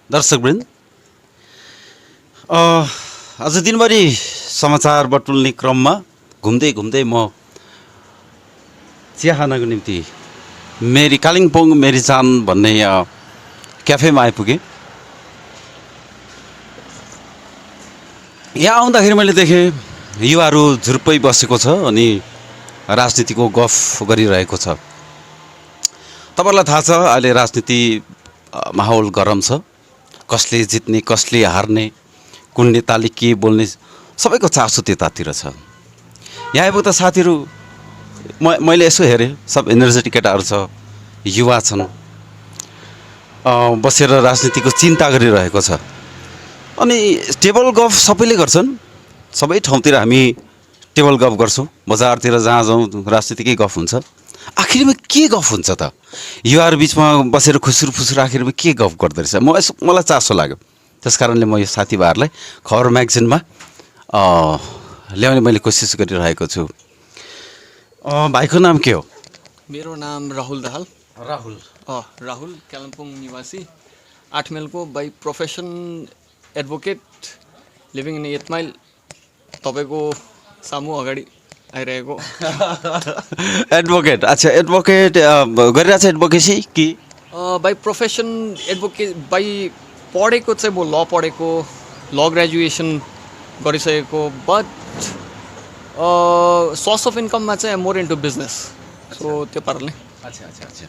दर्शकवृन्द, आज दिनभरि समाचार बटुल्ने क्रममा घुम्दै घुम्दै म चिया खानको निम्ति कालिम्पोङ मेरी जान भन्ने क्याफेमा आइपुगेँ। यहाँ आउँदाखेरि मैले देखेँ युवाहरू झुरुप्पै बसेको छ अनि राजनीतिको गफ गरिरहेको छ। तपाईलाई थाहा छ अहिले राजनीति माहौल गरम छ। कसले जित्ने कसले हार्ने कुन नेताले के बोल्ने सबैको चासो त्यतातिर छ। यहाँ आइपुग्दा साथीहरू मैले यसो हेरेँ, सब एनर्जेटिक केटाहरू छ, युवा छन्, बसेर राजनीतिको चिन्ता गरिरहेको छ। अनि टेबल गफ सबैले गर्छन्, सबै ठाउँतिर हामी टेबल गफ गर्छौँ। बजारतिर जहाँ जाउँ राजनीतिकै गफ हुन्छ। आखिरमा के गफ हुन्छ त? युवाहरू बिचमा बसेर खुसुर फुसुर आखिरमा के गफ गर्दो रहेछ? मलाई चासो लाग्यो। त्यस कारणले म यो साथीभाइहरूलाई खबर म्यागजिनमा ल्याउने मैले कोसिस गरिरहेको छु। भाइको नाम के हो? मेरो नाम राहुल दाहाल। राहुल कालिम्पोङ निवासी, 8 माइलको, by profession advocate, living in 8 mile. तपाईँको सामु अगाडि आइरहेको एडभोकेट। अच्छा, एडभोकेट गरिरहेछ एडभोकेसी कि? बाई प्रोफेसन एडभोकेट, बाई पढेको चाहिँ म ल पढेको, ल ग्रेजुएसन गरिसकेको, बट सोर्स अफ इन्कममा चाहिँ मोर इन्टु बिजनेस। सो त्यो पाराले। अच्छा।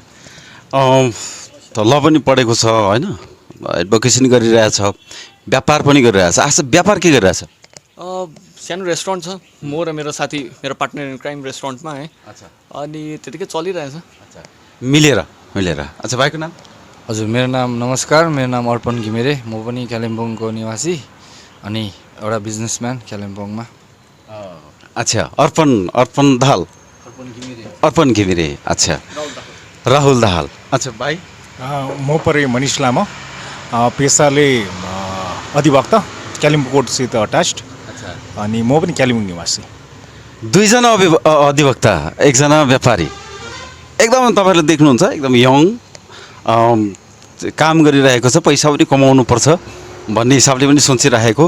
त ल पनि पढेको छ होइन, एडभोकेसी पनि गरिरहेछ, व्यापार पनि गरिरहेछ। आज व्यापार के गरिरहेछ? सानो रेस्टुरेन्ट छ, म र मेरो साथी, मेरो पार्टनर इन क्राइम रेस्टुरेन्टमा है। अनि त्यतिकै चलिरहेछ। मिलेर। अच्छा, भाइको नाम? हजुर, मेरो नाम नमस्कार, मेरो नाम अर्पण घिमिरे। म पनि कालिम्पोङको निवासी अनि एउटा बिजनेसम्यान कालिम्पोङमा। अच्छा, अर्पण दाहाल। अर्पण घिमिरे। अच्छा, राहुल दाहाल। अच्छा, भाइ? म परे मनिष लामा, पेसाले अधिवक्ता, कालिम्पोङ कोर्टसित अट्याच्ड। अनि म पनि कालिम्पोङ निवासी। दुईजना अधिवक्ता, एकजना व्यापारी। एकदम तपाईँहरूले देख्नुहुन्छ एकदम यङ, काम गरिरहेको छ, पैसा पनि कमाउनु पर्छ भन्ने हिसाबले पनि सोचिरहेको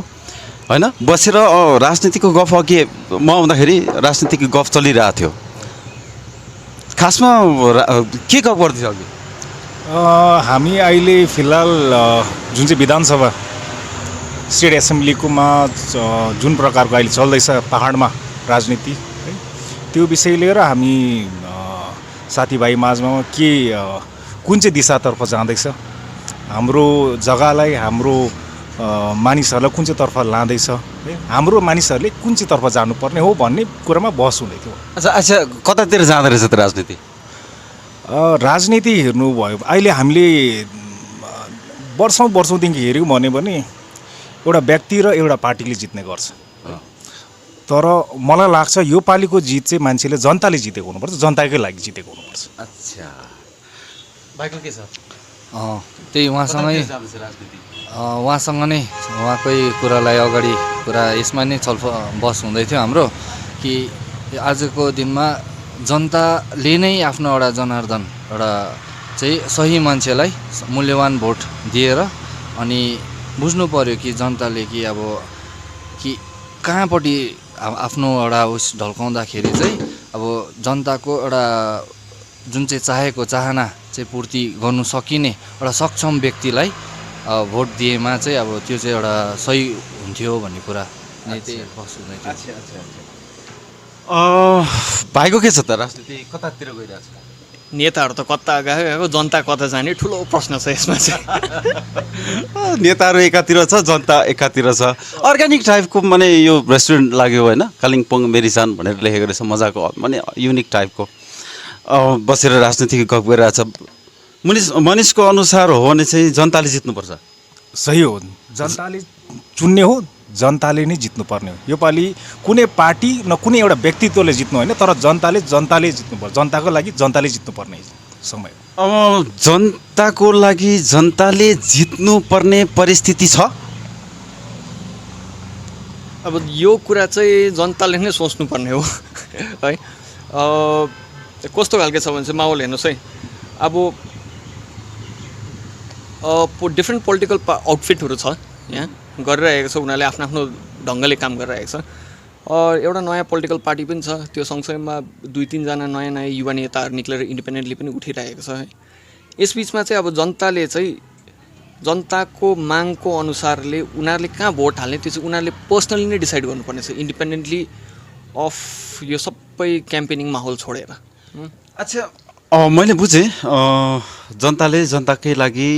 होइन। बसेर राजनीतिको गफ अघि म आउँदाखेरि राजनीतिको गफ चलिरहेको थियो। खासमा के गफ गर्थ्यो अघि? हामी अहिले फिलहाल जुन चाहिँ विधानसभा स्टेट एसेम्ब्लीकोमा जुन प्रकारको अहिले चल्दैछ पहाडमा राजनीति है, त्यो विषय लिएर हामी साथीभाइ माझमा के कुन चाहिँ दिशातर्फ जाँदैछ, हाम्रो जग्गालाई, हाम्रो मानिसहरूलाई कुन चाहिँ तर्फ लाँदैछ है, हाम्रो मानिसहरूले कुन चाहिँ तर्फ जानुपर्ने हो भन्ने कुरामा बहस हुँदै थियो। अच्छा, कतातिर जाँदो रहेछ त राजनीति? राजनीति हेर्नुभयो अहिले हामीले वर्षौँदेखि हेऱ्यौँ भने एउटा व्यक्ति र एउटा पार्टीले जित्ने गर्छ। तर मलाई लाग्छ यो पालिको जित चाहिँ मान्छेले, जनताले जितेको हुनुपर्छ, जनताकै लागि जितेको हुनुपर्छ। अच्छा, भाइको के छ? त्यही उहाँसँग नै उहाँकै कुरालाई अगाडि कुरा यसमा नै बहस हुँदै थियो हाम्रो कि आजको दिनमा जनताले नै आफ्नो एउटा जनार्दन, एउटा चाहिँ सही मान्छेलाई मूल्यवान भोट दिएर अनि बुझ्नु पर्यो कि जनताले कि अब कि कहाँपट्टि आफ्नो एउटा उस ढल्काउँदाखेरि चाहिँ अब जनताको एउटा जुन चाहिँ चाहेको चाहना चाहिँ पूर्ति गर्नु सकिने एउटा सक्षम व्यक्तिलाई भोट दिएमा चाहिँ अब त्यो चाहिँ एउटा सही हुन्थ्यो भन्ने कुरा नै त्यही बस हुँदै थियो। भाइको के छ त? राजनीति कतातिर गइरहेको छ? नेताहरू त कता गएको, जनता कता जाने, ठुलो प्रश्न छ यसमा चाहिँ। नेताहरू एकातिर छ, जनता एकातिर छ। अर्ग्यानिक टाइपको माने यो रेस्टुरेन्ट लाग्यो होइन, कालिम्पोङ मेरी जान भनेर लेखेको रहेछ, मजाको माने युनिक टाइपको। बसेर राजनीतिको गफ गरिरहेछ। मनिषको अनुसार हो भने चाहिँ जनताले जित्नुपर्छ। सही हो, जनताले चुन्ने हो, जनताले नै जित्नुपर्ने हो। योपालि कुनै पार्टी न कुनै एउटा व्यक्तित्वले जित्नु होइन, तर जनताले जित्नुपर्छ। जनताको लागि जनताले जित्नुपर्ने समय। अब जनताको लागि जनताले जित्नुपर्ने परिस्थिति छ। अब यो कुरा चाहिँ जनताले नै सोच्नुपर्ने हो है। कस्तो खालको छ भने चाहिँ माहौल हेर्नुहोस् है। अब डिफ्रेन्ट पोलिटिकल आउटफिटहरू छ यहाँ गरिरहेको छ, उनीहरूले आफ्नो आफ्नो ढङ्गले काम गरिरहेको छ। एउटा नयाँ पोलिटिकल पार्टी पनि छ, त्यो सँगसँगैमा 2-3 जना नयाँ नयाँ युवा नेताहरू निक्लेर इन्डिपेन्डेन्टली पनि उठिरहेको छ है। यसबिचमा चाहिँ अब जनताले चाहिँ जनताको मागको अनुसारले उनीहरूले कहाँ भोट हाल्ने त्यो चाहिँ उनीहरूले पर्सनली नै डिसाइड गर्नुपर्ने छ, इन्डिपेन्डेन्टली अफ यो सबै क्याम्पेनिङ माहौल छोडेर। अच्छा, मैले बुझेँ जनताले जनताकै लागि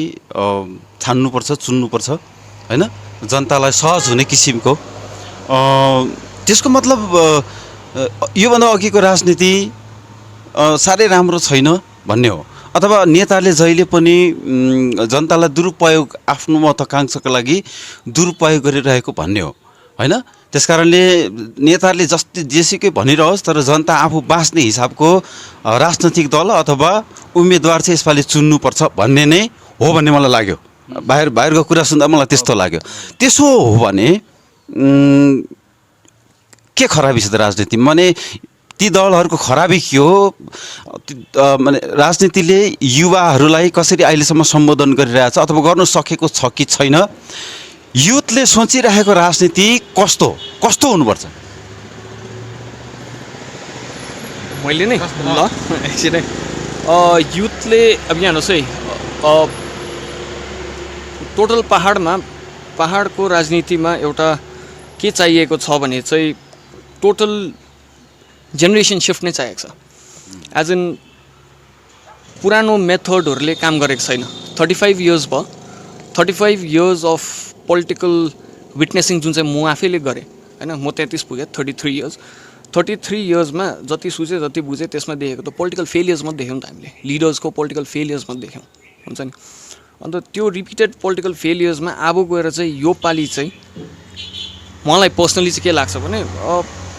छान्नुपर्छ, चुन्नुपर्छ होइन, जनतालाई सहज हुने किसिमको। त्यसको मतलब योभन्दा अघिको राजनीति साह्रै राम्रो छैन भन्ने हो, अथवा नेताले जहिले पनि जनतालाई दुरुपयोग आफ्नो महत्त्वाकाङ्क्षाको लागि दुरुपयोग गरिरहेको भन्ने हो होइन। त्यस कारणले नेताहरूले जेसुकै भनिरहोस्, तर जनता आफू बाँच्ने हिसाबको राजनैतिक दल अथवा उम्मेदवार चाहिँ यसपालि चुन्नुपर्छ भन्ने नै हो भन्ने मलाई लाग्यो। बाहिरको कुरा सुन्दा मलाई त्यस्तो लाग्यो। त्यसो हो भने के खराबी छ त राजनीतिमा? माने ती दलहरूको खराबी के हो? माने राजनीतिले युवाहरूलाई कसरी अहिलेसम्म सम्बोधन गरिरहेछ अथवा गर्नु सकेको छ कि छैन? युथले सोचिरहेको राजनीति कस्तो हुनुपर्छ? मैले नै ल एकछिन युथले अब यहाँ हेर्नुहोस् है, टोटल पहाडको राजनीतिमा एउटा के चाहिएको छ भने चाहिँ टोटल जेनेरेसन सिफ्ट नै चाहिएको छ। एज इन पुरानो मेथडहरूले काम गरेको छैन। 35 इयर्स भयो, 35 इयर्स अफ पोलिटिकल विटनेसिङ जुन चाहिँ म आफैले गरेँ होइन, म 33 पुगेँ, 33 इयर्स। 33 इयर्समा जति सोचेँ जति बुझेँ त्यसमा देखेको त पोलिटिकल फेलियर्स मात्रै देख्यौँ त हामीले, लिडर्सको पोलिटिकल फेलियर्स मात्रै देख्यौँ हुन्छ नि। अन्त त्यो रिपिटेड पोलिटिकल फेलियर्समा अब गएर चाहिँ यो पालि चाहिँ मलाई पर्सनली चाहिँ के लाग्छ भने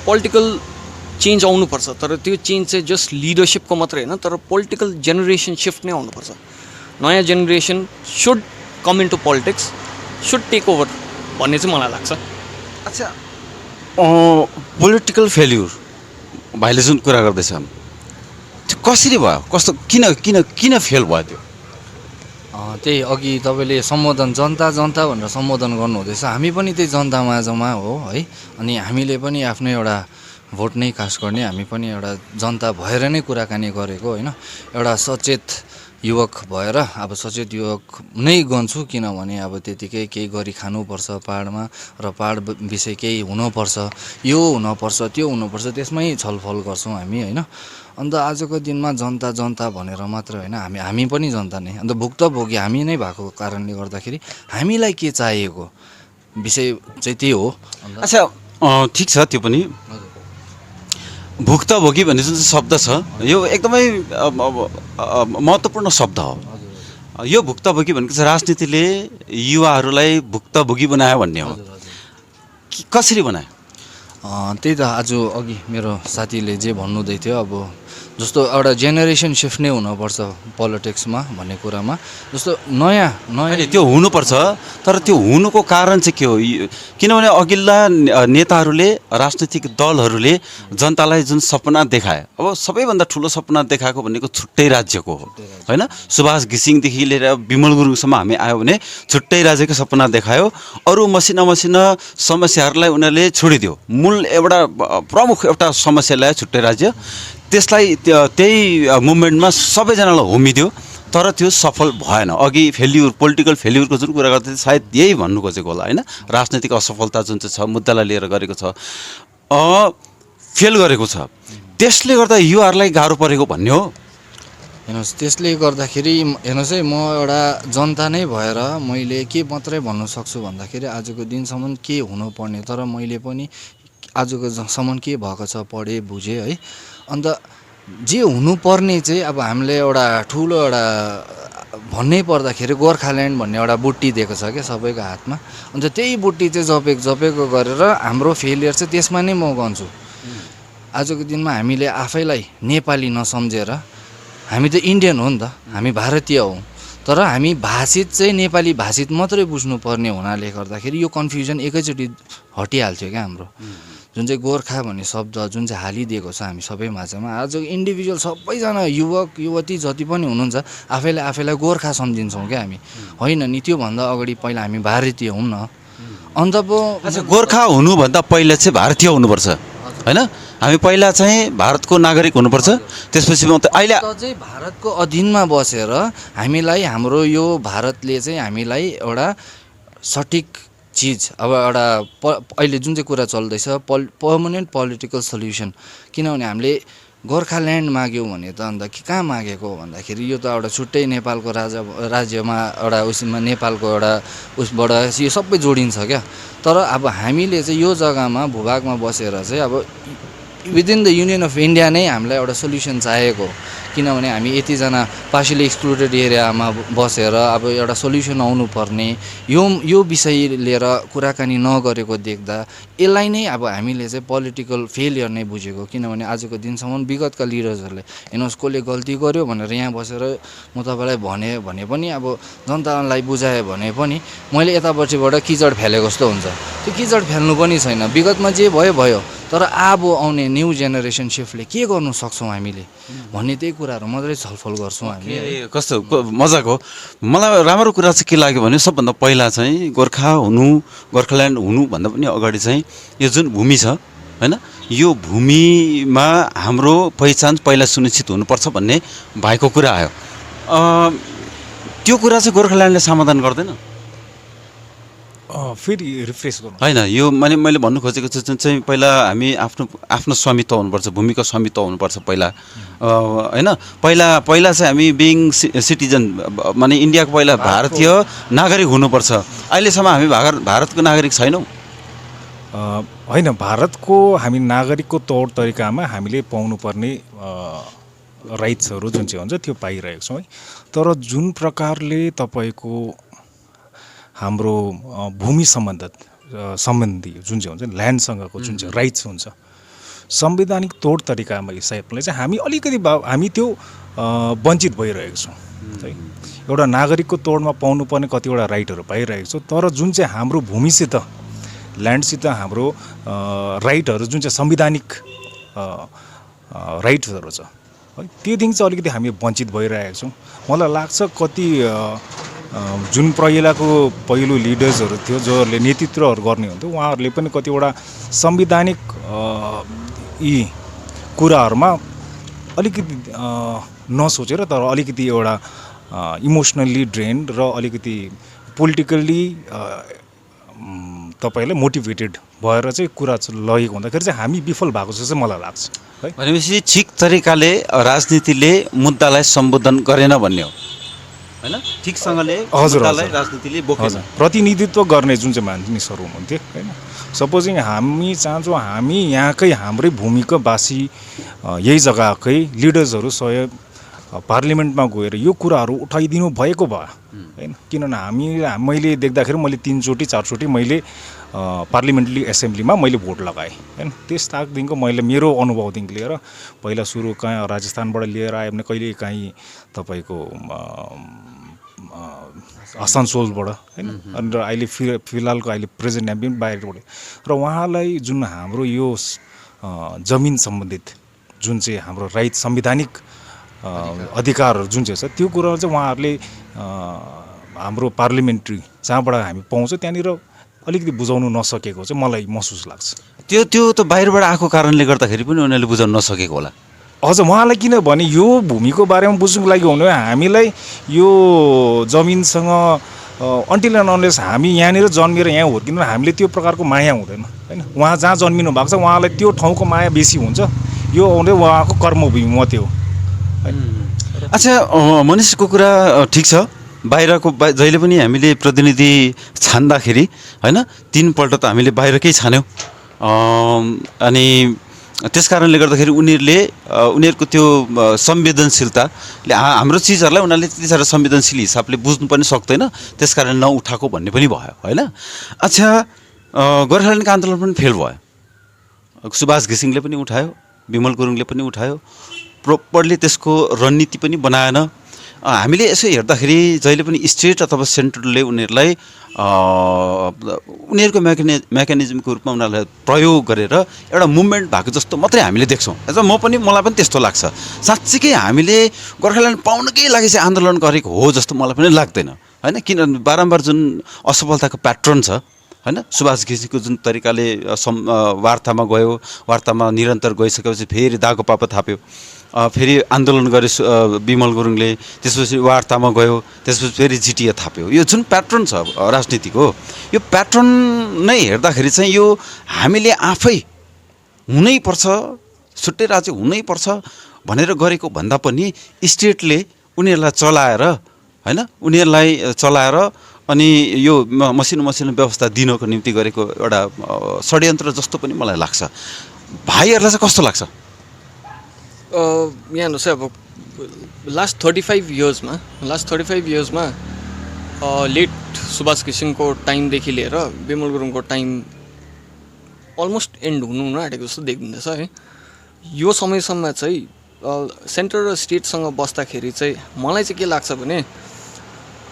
पोलिटिकल चेन्ज आउनुपर्छ, तर त्यो चेन्ज चाहिँ जस्ट लिडरसिपको मात्रै होइन, तर पोलिटिकल जेनेरेसन सिफ्ट नै आउनुपर्छ। नयाँ generation should come into politics, should take over भन्ने चाहिँ मलाई लाग्छ। अच्छा, पोलिटिकल फेल्युर भाइले जुन कुरा गर्दैछ त्यो कसरी भयो? कस्तो किन फेल भयो त्यो? त्यही अघि तपाईँले सम्बोधन जनता भनेर सम्बोधन गर्नुहुँदैछ, हामी पनि त्यही जनता माझमा हो है। अनि हामीले पनि आफ्नो एउटा भोट नै कास्ट गर्ने, हामी पनि एउटा जनता भएर नै कुराकानी गरेको होइन। एउटा सचेत युवक भएर अब सचेत युवक नै गन्छु, किनभने अब त्यतिकै केही गरी खानुपर्छ पाहाडमा, र पाहाड विषय केही हुनुपर्छ, यो हुनुपर्छ त्यो हुनुपर्छ, त्यसमै छलफल गर्छौँ हामी होइन। अन्त आजको दिनमा जनता भनेर मात्र होइन, हामी पनि जनता नै, अन्त भुक्तभोगी हामी नै भएको कारणले गर्दाखेरि हामीलाई के चाहिएको विषय चाहिँ त्यही हो। अच्छा, ठिक छ, त्यो पनि भुक्तभोगी भन्ने जुन चाहिँ शब्द छ यो एकदमै महत्त्वपूर्ण शब्द हो। यो भुक्तभोगी भनेको चाहिँ राजनीतिले युवाहरूलाई भुक्तभोगी बनायो भन्ने हो। कसरी बनायो? त्यही त आज अघि मेरो साथीले जे भन्नुहुँदै थियो, अब जस्तो एउटा जेनेरेसन सिफ्ट नै हुनुपर्छ पोलिटिक्समा भन्ने कुरामा, जस्तो नयाँ त्यो हुनुपर्छ, तर त्यो हुनुको कारण चाहिँ के हो? किनभने अघिल्ला नेताहरूले राजनीतिक दलहरूले जनतालाई जुन सपना देखाए, अब सबैभन्दा ठुलो सपना देखाएको भनेको छुट्टै राज्यको हो होइन। सुभाष घिसिङदेखि लिएर विमल गुरुङसम्म हामी आयो भने छुट्टै राज्यको सपना देखायो, अरू मसिना समस्याहरूलाई उनीहरूले छोडिदियो। मूल एउटा प्रमुख एउटा समस्या ल्यायो छुट्टै राज्य, त्यसलाई त्यही मुभमेन्टमा सबैजनालाई होमिदियो, तर त्यो सफल भएन। अघि पोलिटिकल फेल्युरको जुन कुरा गर्दै सायद यही भन्नु खोजेको होला होइन। राजनीतिक असफलता जुन चाहिँ छ मुद्दालाई लिएर गरेको छ, फेल गरेको छ, त्यसले गर्दा युवाहरूलाई गाह्रो परेको भन्ने हो। हेर्नुहोस्, त्यसले गर्दाखेरि हेर्नुहोस् है, म एउटा जनता नै भएर मैले के मात्रै भन्न सक्छु भन्दाखेरि आजको दिनसम्म के हुनुपर्ने, तर मैले पनि आजकोसम्म के भएको छ पढेँ बुझेँ है। अन्त जे हुनुपर्ने चाहिँ अब हामीले एउटा ठुलो एउटा भन्नै पर्दाखेरि गोर्खाल्यान्ड भन्ने एउटा बुट्टी दिएको छ क्या सबैको हातमा, अन्त त्यही बुट्टी चाहिँ जपेको गरेर हाम्रो फेलियर चाहिँ त्यसमा नै म गन्छु। आजको दिनमा हामीले आफैलाई नेपाली नसम्झेर, हामी त इन्डियन हो नि त, हामी भारतीय हौँ, तर हामी भाषित चाहिँ नेपाली भाषित मात्रै बुझ्नुपर्ने हुनाले गर्दाखेरि यो कन्फ्युजन एकैचोटि हटिहाल्थ्यो क्या हाम्रो। जुन चाहिँ गोर्खा भन्ने शब्द जुन चाहिँ हालिदिएको छ हामी सबै माझमा आज इन्डिभिजुअल सबैजना युवक युवती जति पनि हुनुहुन्छ आफैलाई गोर्खा सम्झिन्छौँ क्या हामी होइन नि त्योभन्दा अगाडि पहिला हामी भारतीय हौँ न अन्त पो अच्छा गोर्खा हुनुभन्दा पहिला चाहिँ भारतीय हुनुपर्छ होइन हामी पहिला चाहिँ भारतको नागरिक हुनुपर्छ त्यसपछि अहिले चाहिँ भारतको अधीनमा बसेर हामीलाई हाम्रो यो भारतले चाहिँ हामीलाई एउटा सठिक चिज अब एउटा अहिले जुन चाहिँ कुरा चल्दैछ पर्मनेन्ट पोलिटिकल सल्युसन किनभने हामीले गोर्खाल्यान्ड माग्यौँ भने त अन्त कहाँ मागेको भन्दाखेरि यो त एउटा छुट्टै नेपालको राज्यमा एउटा उसमा नेपालको एउटा उसबाट यो सबै जोडिन्छ क्या तर अब हामीले चाहिँ यो जग्गामा भूभागमा बसेर चाहिँ अब within the union of India नै हामीलाई एउटा सोल्युसन चाहिएको किनभने हामी यतिजना पार्सियली एक्सक्लुडेड एरियामा बसेर अब एउटा सोल्युसन आउनुपर्ने यो विषय लिएर कुराकानी नगरेको देख्दा यसलाई नै अब हामीले चाहिँ पोलिटिकल फेलियर नै बुझेको किनभने आजको दिनसम्म विगतका लिडर्सहरूले हेर्नुहोस् कसले गल्ती गर्यो भनेर यहाँ बसेर म तपाईँलाई भने पनि अब जनतालाई बुझाएँ भने पनि मैले यतापट्टिबाट किचड फ्यालेको जस्तो हुन्छ त्यो किचड फ्याल्नु पनि छैन विगतमा जे भयो तर अब आउने न्यू जेनेरेसन सिफ्टले के गर्नु सक्छौँ हामीले भन्ने त्यही कुराहरू मजाले छलफल गर्छौँ हामी कस्तो मजाको मलाई राम्रो कुरा चाहिँ के लाग्यो भने सबभन्दा पहिला चाहिँ गोर्खाल्यान्ड हुनुभन्दा पनि अगाडि चाहिँ यो जुन भूमि छ होइन यो भूमिमा हाम्रो पहिचान पहिला सुनिश्चित हुनुपर्छ भन्ने भएको कुरा आयो त्यो कुरा चाहिँ गोर्खाल्यान्डले समाधान गर्दैन फेरि रिफ्रेस गर्नु होइन यो मैले भन्नु खोजेको जुन चाहिँ पहिला हामी आफ्नो स्वामित्व हुनुपर्छ भूमिको स्वामित्व हुनुपर्छ पहिला होइन पहिला चाहिँ हामी बिङ सिटिजन माने इन्डियाको पहिला भारतीय नागरिक हुनुपर्छ अहिलेसम्म हामी भारतको नागरिक छैनौँ होइन भारतको हामी नागरिकको तौर तरिकामा हामीले पाउनुपर्ने राइट्सहरू जुन चाहिँ हुन्छ त्यो पाइरहेको छौँ है तर जुन प्रकारले तपाईँको हाम्रो भूमि सम्बन्धी जुन चाहिँ हुन्छ ल्यान्डसँगको जुन चाहिँ राइट्स हुन्छ संवैधानिक तौर तरिकामा हिसाबले चाहिँ हामी अलिकति हामी त्यो वञ्चित भइरहेको छौँ है एउटा नागरिकको तौरमा पाउनुपर्ने कतिवटा राइटहरू पाइरहेको छौँ तर जुन चाहिँ हाम्रो भूमिसित ल्यान्डसित हाम्रो राइटहरू जुन चाहिँ संवैधानिक राइट्सहरू छ है त्योदेखि चाहिँ अलिकति हामी वञ्चित भइरहेको छौँ मलाई लाग्छ कति जुन पहिलो लिडर्सहरू थियो जसहरूले नेतृत्वहरू गर्ने हुन्थ्यो उहाँहरूले पनि कतिवटा संवैधानिक यी कुराहरूमा अलिकति नसोचेर तर अलिकति एउटा इमोसनल्ली ड्रेन्ड र अलिकति पोलिटिकल्ली तपाईँलाई मोटिभेटेड भएर चाहिँ कुरा लगेको हुँदाखेरि चाहिँ हामी विफल भएको जस्तो चाहिँ मलाई लाग्छ है भनेपछि ठिक तरिकाले राजनीतिले मुद्दालाई सम्बोधन गरेन भन्ने हो हैन ठिकसँगले मुद्दालाई राजनीतिले बोकेन प्रतिनिधित्व गर्ने जुन चाहिँ मानिसहरू हुनुहुन्थ्यो हैन सपोजिङ हामी चाहन्छौँ हामी यहाँकै हाम्रै भूमिका बासी यही जग्गाकै लिडर्सहरू सय पार्लिमेन्टमा गएर यो कुराहरू उठाइदिनु भएको भयो हैन किनभने मैले देख्दाखेरि मैले 3 चोटि 4 चोटि मैले पार्लिमेन्ट्री एसेम्ब्लीमा मैले भोट लगाएँ हैन त्यस ताकदेखिको मैले मेरो अनुभवदेखि लिएर पहिला सुरु कहाँ राजस्थानबाट लिएर आयो भने कहिले काहीँ तपाईँको आसनसोलबाट हैन अनि अहिले फिलहालको अहिले प्रेजेन्ट एमपी बाहिरबाट र उहाँलाई जुन हाम्रो यो जमिन सम्बन्धित जुन चाहिँ हाम्रो राइट संवैधानिक अधिकारहरू जुन चाहिँ छ त्यो कुरा चाहिँ उहाँहरूले हाम्रो पार्लिमेन्ट्री जहाँबाट हामी पाउँछ त्यहाँनिर अलिकति बुझाउनु नसकेको चाहिँ मलाई महसुस लाग्छ त्यो त बाहिरबाट आएको कारणले गर्दाखेरि पनि उनीहरूले बुझाउन नसकेको होला हजुर उहाँलाई किनभने यो भूमिको बारेमा बुझ्नुको लागि हो भने हामीलाई यो जमिनसँग अन्टिल एन्ड अनलेस हामी यहाँनिर जन्मेर यहाँ हुर्किनु हामीले त्यो प्रकारको माया हुँदैन हैन उहाँ जहाँ जन्मिनु भएको छ उहाँलाई त्यो ठाउँको माया बेसी हुन्छ यो आउँदै उहाँको कर्मभूमि मात्रै हो अच्छा मनिषको कुरा ठिक छ बाहिरको जहिले पनि हामीले प्रतिनिधि छान्दाखेरि हैन 3 पल्ट त हामीले बाहिरकै छान्यौँ अनि त्यस कारणले गर्दाखेरि उनीहरूको त्यो संवेदनशीलताले हाम्रो चिजहरूलाई उनीहरूले त्यति साह्रो संवेदनशील हिसाबले बुझ्नु पनि सक्दैन त्यसकारण नउठाएको भन्ने पनि भयो होइन अच्छा गोर्खाल्यान्डको आन्दोलन पनि फेल भयो सुभाष घिसिङले पनि उठायो विमल गुरुङले पनि उठायो प्रोपरली त्यसको रणनीति पनि बनाएन हामीले यसो हेर्दाखेरि जहिले पनि स्टेट अथवा सेन्ट्रलले उनीहरूलाई उनीहरूको मेकानिजमको रूपमा उनीहरूलाई प्रयोग गरेर एउटा मुभमेन्ट भएको जस्तो मात्रै हामीले देख्छौँ। मलाई पनि त्यस्तो लाग्छ। साँच्चीकै हामीले गोर्खाल्यान्ड पाउनकै लागि चाहिँ आन्दोलन गरेको हो जस्तो मलाई पनि लाग्दैन होइन। किनभने बारम्बार जुन असफलताको प्याटर्न छ होइन, सुभाष घिसिङको जुन तरिकाले वार्तामा गयो, वार्तामा निरन्तर गइसकेपछि फेरि दागो पापा थाप्यो, फेरि आन्दोलन गरे विमल गुरुङले, त्यसपछि वार्तामा गयो, त्यसपछि फेरि जिटिए थाप्यो। यो जुन प्याटर्न छ राजनीतिको, यो प्याटर्न नै हेर्दाखेरि चाहिँ यो हामीले आफै हुनैपर्छ, छुट्टै राज्य हुनैपर्छ भनेर गरेको भन्दा पनि स्टेटले उनीहरूलाई चलाएर होइन, उनीहरूलाई चलाएर अनि यो मसिनो व्यवस्था दिनको निम्ति गरेको एउटा षड्यन्त्र जस्तो पनि मलाई लाग्छ। भाइहरूलाई चाहिँ कस्तो लाग्छ? यहाँ हेर्नुहोस् है, अब लास्ट 35 इयर्समा लेट सुभाष घिसिङको टाइमदेखि लिएर विमल गुरुङको टाइम अलमोस्ट एन्ड हुनु आँटेको जस्तो देखिँदैछ है। यो समयसम्म चाहिँ सेन्टर र स्टेटसँग बस्दाखेरि चाहिँ मलाई चाहिँ के लाग्छ भने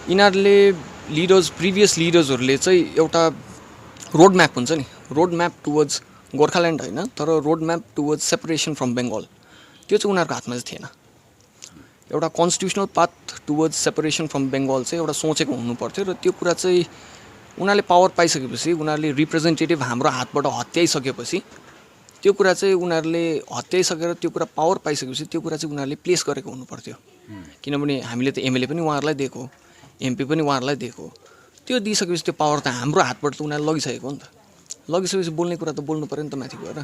यिनीहरूले प्रिभियस लिडर्सहरूले चाहिँ एउटा रोड म्याप हुन्छ नि, रोड म्याप टुवर्ड्स गोर्खाल्यान्ड होइन, तर road map towards separation from Bengal, त्यो चाहिँ उनीहरूको हातमा चाहिँ थिएन। एउटा constitutional path towards separation from Bengal चाहिँ एउटा सोचेको हुनुपर्थ्यो र त्यो कुरा चाहिँ उनीहरूले पावर पाइसकेपछि, उनीहरूले रिप्रेजेन्टेटिभ हाम्रो हातबाट हत्याइसकेपछि, त्यो कुरा चाहिँ उनीहरूले हत्याइसकेर त्यो कुरा पावर पाइसकेपछि त्यो कुरा चाहिँ उनीहरूले प्लेस गरेको हुनुपर्थ्यो। किनभने हामीले त एमएलए पनि उहाँहरूलाई दिएको, एमपी पनि उहाँहरूलाई दिएको, त्यो दिइसकेपछि त्यो पावर त हाम्रो हातबाट त उनीहरूले लगिसकेको हो नि त। लगिसकेपछि बोल्ने कुरा त बोल्नु पऱ्यो नि त माथि गएर।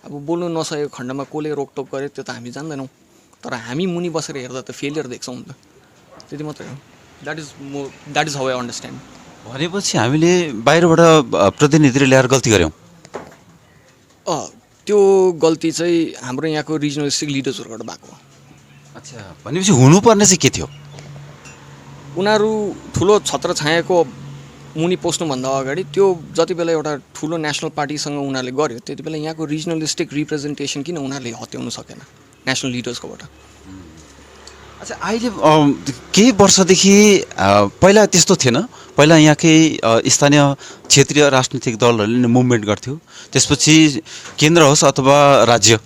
अब बोल्नु नसकेको खण्डमा कसले रोकटोक गर्यो त्यो त हामी जान्दैनौँ, तर हामी मुनि बसेर हेर्दा त फेलियर देख्छौँ नि त, त्यति मात्रै हो। That is how I understand. भनेपछि हामीले बाहिरबाट प्रतिनिधिले ल्याएर गल्ती गऱ्यौँ। त्यो गल्ती चाहिँ हाम्रो यहाँको रिजनलिस्टिक लिडर्सहरूबाट भएको हो। अच्छा, भनेपछि हुनुपर्ने चाहिँ के थियो? उनीहरू ठुलो छत्र छायाको मुनि पस्नुभन्दा अगाडि त्यो जति बेला एउटा ठुलो नेसनल पार्टीसँग उनीहरूले गर्यो, त्यति बेला यहाँको रिजनलिस्टिक रिप्रेजेन्टेसन किन उनीहरूले हत्याउनु सकेन नेसनल लिडर्सकोबाट? अच्छा, अहिले केही वर्षदेखि पहिला त्यस्तो थिएन। पहिला यहाँकै स्थानीय क्षेत्रीय राजनीतिक दलहरूले मुभमेन्ट गर्थ्यो, त्यसपछि केन्द्र होस् अथवा राज्य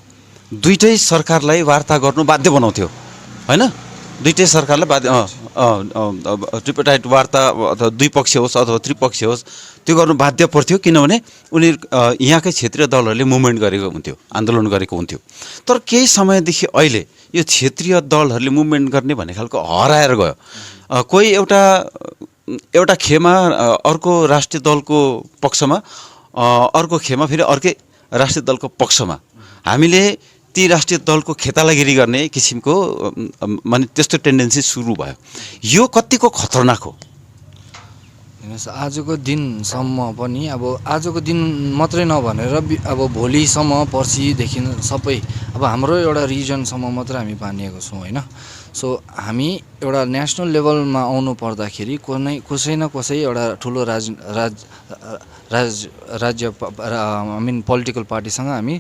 दुईटै सरकारलाई वार्ता गर्नु बाध्य बनाउँथ्यो होइन। दुईटै सरकारलाई बाध्य ट्रिपटाइट वार्ता अथवा द्विपक्षीय होस् अथवा त्रिपक्षीय होस् त्यो गर्नु बाध्य पर्थ्यो, किनभने उनीहरू यहाँकै क्षेत्रीय दलहरूले मुभमेन्ट गरेको हुन्थ्यो, आन्दोलन गरेको हुन्थ्यो। तर केही समयदेखि अहिले यो क्षेत्रीय दलहरूले मुभमेन्ट गर्ने भन्ने खालको हराएर गयो। कोही एउटा खेमा अर्को राष्ट्रिय दलको पक्षमा, अर्को खेमा फेरि अर्कै राष्ट्रिय दलको पक्षमा हामीले ती राष्ट्रिय दलको खेतालागिरी गर्ने किसिमको माने त्यस्तो टेन्डेन्सी सुरु भयो। यो कतिको खतरनाक हो? हेर्नुहोस्, आजको दिनसम्म पनि अब आजको दिन मात्रै नभनेर अब भोलिसम्म पर्सिदेखि सबै अब हाम्रो एउटा रिजनसम्म मात्र हामी बानिएको छौँ होइन। सो हामी एउटा नेसनल लेभलमा आउनु पर्दाखेरि कसै न कसै एउटा ठुलो राज्य पोलिटिकल पार्टीसँग हामी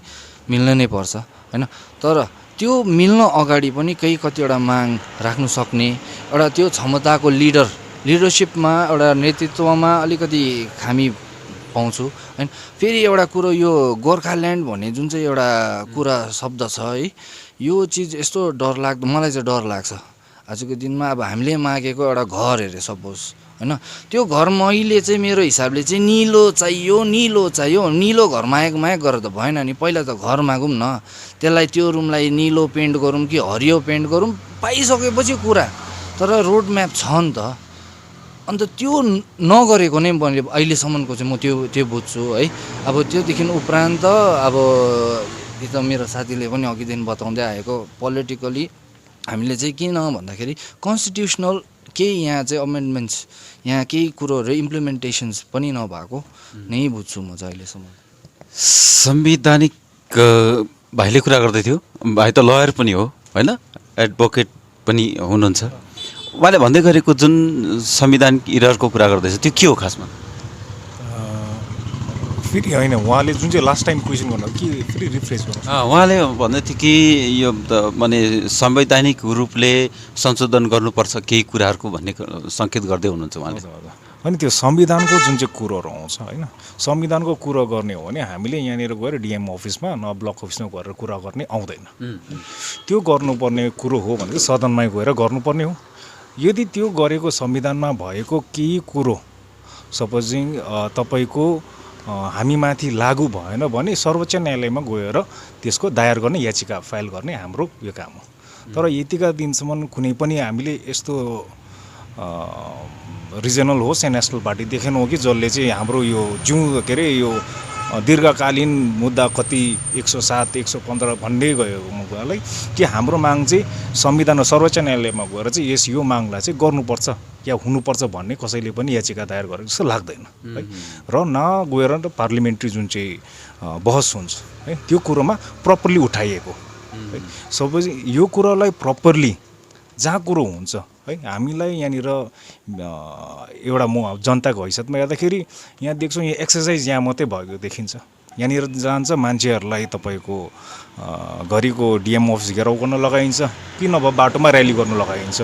मिल्न नै पर्छ होइन। तर त्यो मिल्न अगाडि पनि कतिवटा माग राख्नु सक्ने एउटा त्यो क्षमताको लिडरसिपमा एउटा नेतृत्वमा अलिकति खामी पाउँछु होइन। फेरि एउटा कुरो यो गोर्खाल्यान्ड भन्ने जुन चाहिँ एउटा कुरा शब्द छ है, यो चिज यस्तो डरलाग्दो, मलाई चाहिँ डर लाग्छ। आजको दिनमा अब हामीले मागेको एउटा घर हेरे सपोज होइन, त्यो घर मैले चाहिँ मेरो हिसाबले चाहिँ निलो चाहियो, निलो घर माग गरेर त भएन नि। पहिला त घर मागौँ न, त्यसलाई त्यो रुमलाई निलो पेन्ट गरौँ कि हरियो पेन्ट गरौँ, पाइसकेपछि कुरा। तर रोड म्याप छ नि त, अन्त त्यो नगरेको नै मैले अहिलेसम्मको चाहिँ म त्यो बुझ्छु है। अब त्योदेखि उपरान्त अब यो त मेरो साथीले पनि अघिदेखि बताउँदै आएको, पोलिटिकली हामीले चाहिँ किन भन्दाखेरि कन्स्टिट्युसनल केही यहाँ चाहिँ अमेन्डमेन्ट्स, यहाँ केही कुरोहरू इम्प्लिमेन्टेसन्स पनि नभएको नै बुझ्छु म चाहिँ अहिलेसम्म। संवैधानिक भाइले कुरा गर्दै थियो, भाइ त लयर पनि हो होइन, एडभोकेट पनि हुनुहुन्छ। उहाँले भन्दै गरेको जुन संवैधानिक इररको कुरा गर्दैछ त्यो के हो खासमा? फेरि होइन उहाँले जुन चाहिँ लास्ट टाइम क्वेसन गर्नु के फेरि रिफ्रेस गर्नु उहाँले भन्दै थियो कि यो माने संवैधानिक रूपले संशोधन गर्नुपर्छ केही कुराहरूको भन्ने सङ्केत गर्दै हुनुहुन्छ उहाँले। अनि त्यो संविधानको जुन चाहिँ कुरोहरू आउँछ होइन संविधानको कुरो गर्ने हो भने हामीले यहाँनिर गएर डिएम अफिसमा न ब्लक अफिसमा गएर कुरा गर्ने आउँदैन। त्यो गर्नुपर्ने कुरो हो भने सदनमै गएर गर्नुपर्ने हो। यदि त्यो गरेको संविधानमा भएको केही कुरो सपोजिङ तपाईँको हामीमाथि लागू भएन भने सर्वोच्च न्यायालयमा गएर त्यसको दायर गर्ने याचिका फाइल गर्ने हाम्रो यो काम हो। तर यतिका दिनसम्म कुनै पनि हामीले यस्तो रिजनल होस् या नेसनल पार्टी देखेनौँ कि जसले चाहिँ हाम्रो यो के अरे यो दीर्घकालीन मुद्दा कति 107 115 भन्दै गयो मुद्दालाई कि हाम्रो माग चाहिँ संविधान सर्वोच्च न्यायालयमा गएर चाहिँ यो मागलाई चाहिँ गर्नुपर्छ या हुनुपर्छ भन्ने कसैले पनि याचिका दायर गरेको जस्तो लाग्दैन है। र नगएर पार्लिमेन्ट्री जुन चाहिँ बहस हुन्छ है त्यो कुरोमा प्रपरली उठाइएको है। सपोज यो कुरोलाई प्रपरली जहाँ कुरो हुन्छ है हामीलाई यहाँनिर एउटा म जनताको हैसियतमा हेर्दाखेरि यहाँ देख्छौँ यहाँ एक्सर्साइज यहाँ मात्रै भएको देखिन्छ। यहाँनिर जान्छ मान्छेहरूलाई तपाईँको घरिको डिएम अफिस घेराउ गर्न लगाइन्छ कि नभए बाटोमा र्याली गर्न लगाइन्छ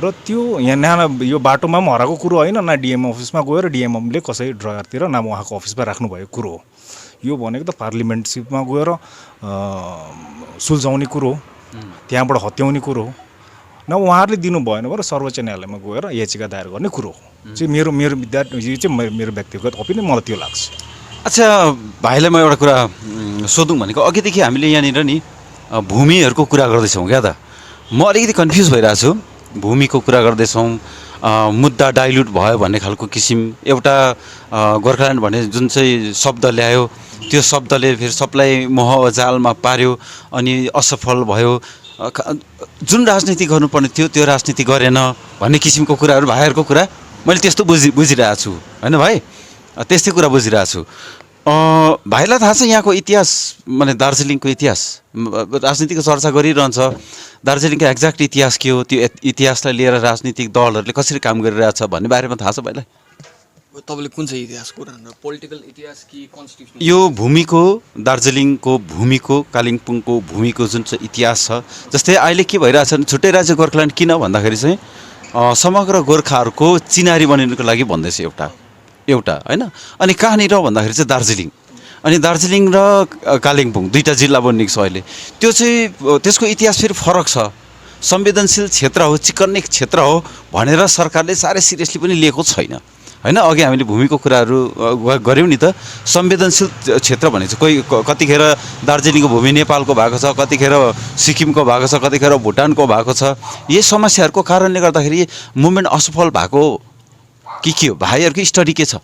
र त्यो यहाँ न यो बाटोमा पनि हराएको कुरो होइन न डिएम अफिसमा गएर डिएमले कसै ड्रयरतिर न उहाँको अफिसमा राख्नुभएको कुरो हो। यो भनेको त पार्लिमेन्टसिपमा गएर सुल्झाउने कुरो हो त्यहाँबाट हत्याउने कुरो हो न उहाँहरूले दिनु भएन भने सर्वोच्च न्यायालयमा गएर याचिका दायर गर्ने कुरो हो चाहिँ मेरो यो चाहिँ मेरो व्यक्तिगत ओपिनियन मलाई त्यो लाग्छ। अच्छा भाइलाई म एउटा कुरा सोधौँ भनेको अघिदेखि हामीले यहाँनिर नि भूमिहरूको कुरा गर्दैछौँ क्या त म अलिकति कन्फ्युज भइरहेको छु। भूमिको कुरा गर्दैछौँ मुद्दा डाइल्युट भयो भन्ने खालको किसिम एउटा गोर्खाल्यान्ड भन्ने जुन चाहिँ शब्द ल्यायो त्यो शब्दले फेरि सबलाई मोह जालमा पार्यो अनि असफल भयो। जुन राजनीति गर्नुपर्ने थियो त्यो राजनीति गरेन भन्ने किसिमको कुराहरू भाइहरूको कुरा मैले त्यस्तो बुझिरहेको छु होइन भाइ त्यस्तै कुरा बुझिरहेको छु। भाइलाई थाहा छ यहाँको इतिहास माने दार्जिलिङको इतिहास राजनीतिको चर्चा गरिरहन्छ दार्जिलिङको एक्ज्याक्ट इतिहास के हो त्यो इतिहासलाई लिएर राजनीतिक दलहरूले कसरी काम गरिरहेछ भन्ने बारेमा थाहा छ भाइलाई? तपाईँले कुन चाहिँ इतिहास कुरा पोलिटिकल इतिहास कि कन्स्टिट्युसन? यो भूमिको दार्जिलिङको भूमिको कालिम्पोङको भूमिको जुन चाहिँ इतिहास छ जस्तै अहिले के भइरहेछ भने छुट्टै राज्य गोर्खाल्यान्ड किन भन्दाखेरि चाहिँ समग्र गोर्खाहरूको चिनारी बनिनुको लागि भन्दैछ एउटा होइन। अनि कहाँनिर भन्दाखेरि चाहिँ दार्जिलिङ अनि दार्जिलिङ र कालिम्पोङ दुईवटा जिल्ला बनिएको छ अहिले। त्यो चाहिँ त्यसको इतिहास फेरि फरक छ। संवेदनशील क्षेत्र हो चिकनिक क्षेत्र हो भनेर सरकारले साह्रै सिरियसली पनि लिएको छैन होइन। अघि हामीले भूमिको कुराहरू गऱ्यौँ नि त संवेदनशील क्षेत्र भनेको चाहिँ कतिखेर दार्जिलिङको भूमि नेपालको भएको छ कतिखेर सिक्किमको भएको छ कतिखेर भुटानको भएको छ। यही समस्याहरूको कारणले गर्दाखेरि मुभमेन्ट असफल भएको के हो भाइहरूको स्टडी के छ?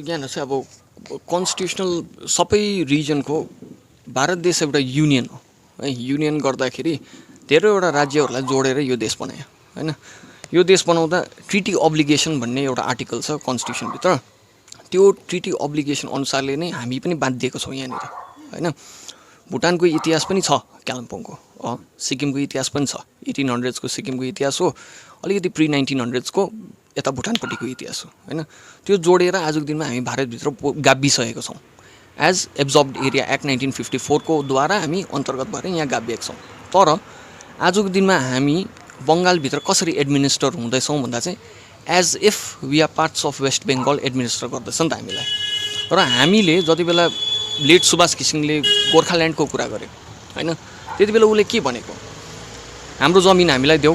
यहाँ चाहिँ अब कन्स्टिट्युसनल सबै रिजनको भारत देश एउटा युनियन हो है। युनियन गर्दाखेरि धेरैवटा राज्यहरूलाई जोडेर यो देश बनायो होइन। यो देश बनाउँदा ट्रिटी अब्लिगेसन भन्ने एउटा आर्टिकल छ कन्स्टिट्युसनभित्र। त्यो ट्रिटी अब्लिगेसन अनुसारले नै हामी पनि बाँधिएको छौँ यहाँनिर होइन। भुटानको इतिहास पनि छ कालिम्पोङको सिक्किमको इतिहास पनि छ 1800s को सिक्किमको इतिहास हो अलिकति प्री 1900s को यता भुटानपट्टिको इतिहास हो होइन। त्यो जोडेर आजको दिनमा हामी भारतभित्र गाभिसकेको छौँ। एज एब्जर्ब्ड एरिया एक्ट 1954 को द्वारा हामी अन्तर्गत भएर यहाँ गाभिएको छौँ। तर आजको दिनमा हामी बङ्गालभित्र कसरी एडमिनिस्टर हुँदैछौँ भन्दा चाहिँ as if we are parts of West Bengal administer गर्दैछ नि त हामीलाई। र हामीले जति बेला लेट सुभाष घिसिङले गोर्खाल्यान्डको कुरा गर्यो होइन त्यति बेला उसले के भनेको हाम्रो जमिन हामीलाई देऊ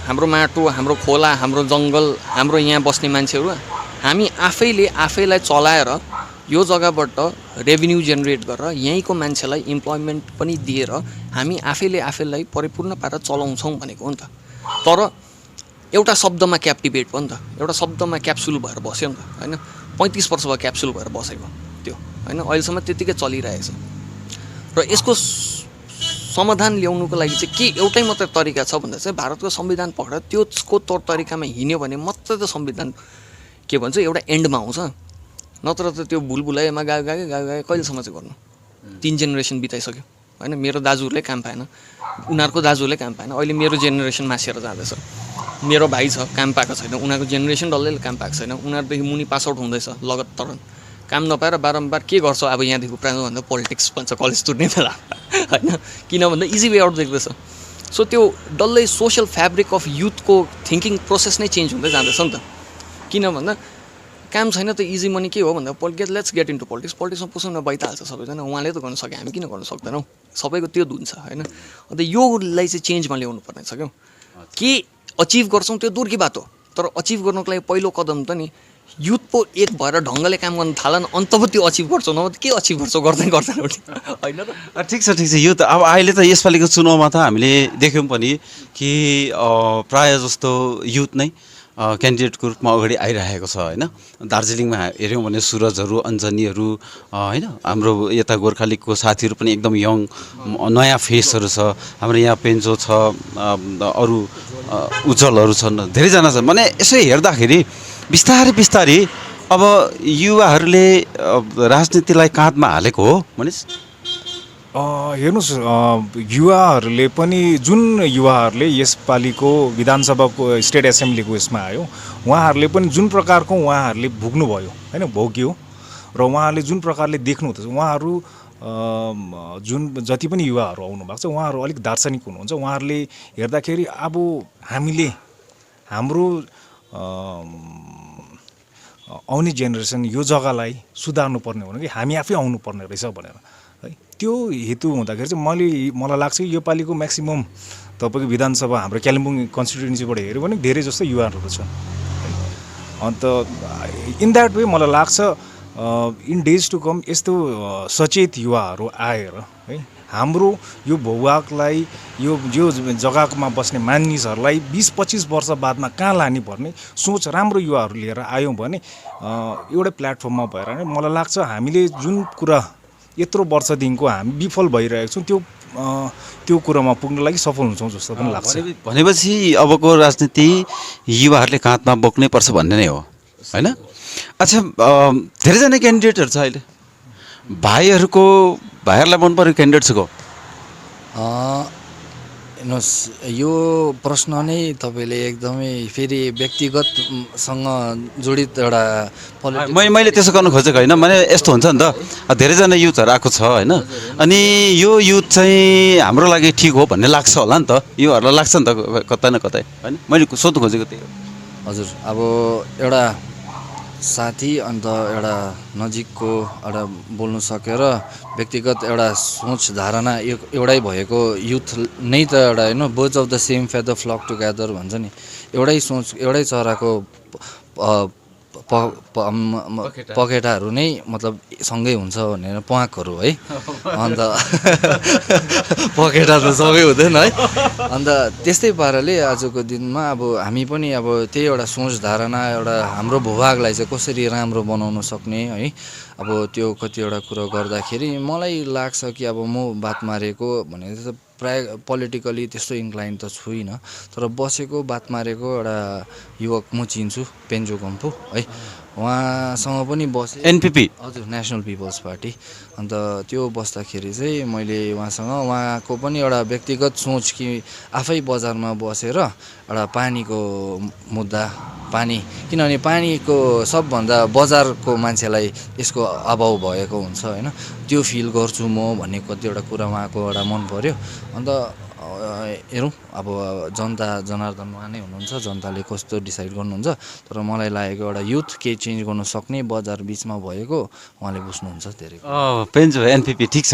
हाम्रो माटो हाम्रो खोला हाम्रो जङ्गल हाम्रो यहाँ बस्ने मान्छेहरू हामी आफैलाई चलाएर यो जग्गाबाट रेभिन्यू जेनेरेट गरेर यहीँको मान्छेलाई इम्प्लोइमेन्ट पनि दिएर हामी आफैलाई परिपूर्ण पारेर चलाउँछौँ भनेको हो नि त। तर एउटा शब्दमा क्याप्टिभेट भयो नि त एउटा शब्दमा क्याप्सुल भएर बस्यो नि त होइन। 35 वर्ष भयो क्याप्सुल भएर बसेको त्यो होइन। अहिलेसम्म त्यतिकै चलिरहेछ र यसको समाधान ल्याउनुको लागि चाहिँ के एउटै मात्रै तरिका छ भन्दा चाहिँ भारतको संविधान पक्रेर त्यसको तौर तरिकामा हिँड्यो भने मात्रै त संविधान के भन्छ एउटा एन्डमा आउँछ। नत्र त त्यो भुलभुलाइमा गए कहिलेसम्म चाहिँ गर्नु? 3 जेनेरेसन बिताइसक्यो होइन। मेरो दाजुहरूले काम पाएन उनीहरूको दाजुहरूले काम पाएन अहिले मेरो जेनेरेसन मासिएर जाँदैछ। मेरो भाइ छ काम पाएको छैन उनीहरूको जेनेरेसन डल्लैले काम पाएको छैन उनीहरूदेखि मुनि पास आउट हुँदैछ लगातार काम नपाएर बारम्बार के गर्छौ अब यहाँदेखि प्रायः भन्दा पोलिटिक्स भन्छ कलेज तुर्ने बेला होइन, किन भन्दा इजी वे आउट देख्दैछ। सो त्यो डल्लै सोसल फ्याब्रिक अफ युथको थिङ्किङ प्रोसेस नै चेन्ज हुँदै जाँदैछ नि त। किन भन्दा काम छैन त इजी मनी के हो भन्दा लेट्स गेट इन्टु पोलिटिक्स, पोलिटिक्समा पस्नु भइहाल्छ सबैजना, उहाँले त गर्न सक्यो हामी किन गर्न सक्दैनौँ, सबैको त्यो धुन छ होइन। अन्त योलाई चाहिँ चेन्जमा ल्याउनु पर्ने छ क्या। के अचिभ गर्छौँ त्यो दूरकी बात हो, तर अचिभ गर्नुको लागि पहिलो कदम त नि युथ पो एक भएर ढङ्गले काम गर्न थालन, अन्त पो त्यो अचिभ गर्छौ, नभए के अचिभ गर्छौ गर्दैन होइन त। ठिक छ यो त अब अहिले त यसपालिको चुनावमा त हामीले देख्यौँ पनि कि प्रायः जस्तो युथ नै क्यान्डिडेटको रूपमा अगाडि आइरहेको छ होइन। दार्जिलिङमा हेऱ्यौँ भने सुरजहरू, अञ्जनीहरू होइन, हाम्रो यता गोर्खा लिगको साथीहरू पनि एकदम यङ नयाँ फेसहरू छ। हाम्रो यहाँ पेन्जो छ, अरू उज्जवलहरू छन्, धेरैजना छन्। भने यसो हेर्दाखेरि बिस्तारै अब युवाहरूले राजनीतिलाई काँधमा हालेको हो मनिष। हेर्नुहोस्, युवाहरूले पनि जुन युवाहरूले यसपालिको विधानसभाको स्टेट एसेम्ब्लीको यसमा आयो, उहाँहरूले पनि जुन प्रकारको उहाँहरूले भोग्नुभयो होइन, भोग्यो र उहाँहरूले जुन प्रकारले देख्नुहुँदैछ, उहाँहरू जुन जति पनि युवाहरू आउनुभएको छ उहाँहरू अलिक दार्शनिक हुनुहुन्छ। उहाँहरूले हेर्दाखेरि अब हामीले हाम्रो आउने जेनेरेसन यो जग्गालाई सुधार्नुपर्ने हो कि हामी आफै आउनुपर्ने रहेछ भनेर है, त्यो हेतु हुँदाखेरि चाहिँ मलाई लाग्छ कि योपालिको म्याक्सिमम् तपाईँको विधानसभा हाम्रो कालिम्पोङ कन्स्टिट्युएन्सीबाट हेऱ्यो भने धेरै जस्तो युवाहरू छन्। अन्त इन द्याट वे मलाई लाग्छ इन डेज टु कम यस्तो सचेत युवाहरू आएर है हाम्रो यो भूभागलाई यो जग्गामा बस्ने मानिसहरूलाई 20-25 वर्ष बादमा कहाँ लाने पर्ने सोच राम्रो युवाहरू लिएर आयौँ भने एउटै प्लेटफर्ममा भएर नै मलाई लाग्छ हामीले जुन कुरा यत्रो वर्षदेखिको हामी विफल भइरहेको छौँ त्यो कुरामा पुग्न लागि सफल हुन्छौँ जस्तो पनि लाग्छ। भनेपछि अबको राजनीति युवाहरूले काँधमा बोक्नै पर्छ भन्ने नै हो होइन। अच्छा, धेरैजना क्यान्डिडेटहरू छ अहिले, भाइहरूलाई मन परेको क्यान्डिडेट्सको हेर्नुहोस्, यो प्रश्न नै तपाईँले एकदमै फेरि व्यक्तिगतसँग जडित एउटा मैले त्यसो गर्नु खोजेको होइन। माने यस्तो हुन्छ नि त, धेरैजना युथहरू आएको छ होइन, अनि यो युथ चाहिँ हाम्रो लागि ठिक हो भन्ने लाग्छ होला नि त, युवाहरूलाई लाग्छ नि त कतै न कतै होइन। मैले सोध्नु खोजेको त्यही हो। हजुर, अब एउटा साथी अन्त एउटा नजिकको एउटा बोल्नु सकेर व्यक्तिगत एउटा सोच धारणा एउटै भएको युथ नै त एउटा होइन, both of the same feather flock together भन्छ नि, एउटै सोच एउटै चराको पखेटाहरू नै मतलब सँगै हुन्छ भनेर प्वाकहरू है। अन्त पखेटा त सँगै हुँदैन है। अन्त त्यस्तै पाराले आजको दिनमा अब हामी पनि अब त्यही एउटा सोच धारणा एउटा हाम्रो भूभागलाई चाहिँ कसरी राम्रो बनाउन सक्ने है, अब त्यो कतिवटा कुरो गर्दाखेरि मलाई लाग्छ कि अब म बात मारेको भने प्रायः पोलिटिकली त्यस्तो इन्क्लाइन त छुइनँ, तर बसेको बात मारेको एउटा युवक म चिन्छु, पेन्जो कम्पु है, उहाँसँग पनि बसेँ। एनपिपी, हजुर, नेसनल पिपल्स पार्टी। अन्त त्यो बस्दाखेरि चाहिँ मैले उहाँको पनि एउटा व्यक्तिगत सोच कि आफै बजारमा बसेर एउटा पानीको मुद्दा, पानी, किनभने पानीको सबभन्दा बजारको मान्छेलाई यसको अभाव भएको हुन्छ होइन, त्यो फिल गर्छु म भन्ने कतिवटा कुरा उहाँको एउटा मन पर्यो। अन्त हेरौँ अब जनता जनार्दन उहाँ नै हुनुहुन्छ, जनताले कस्तो डिसाइड गर्नुहुन्छ, तर मलाई लागेको एउटा युथ केही चेन्ज गर्न सक्ने बजार बिचमा भएको उहाँले बुझ्नुहुन्छ धेरै। पेन्जो एनपिपी ठिक छ।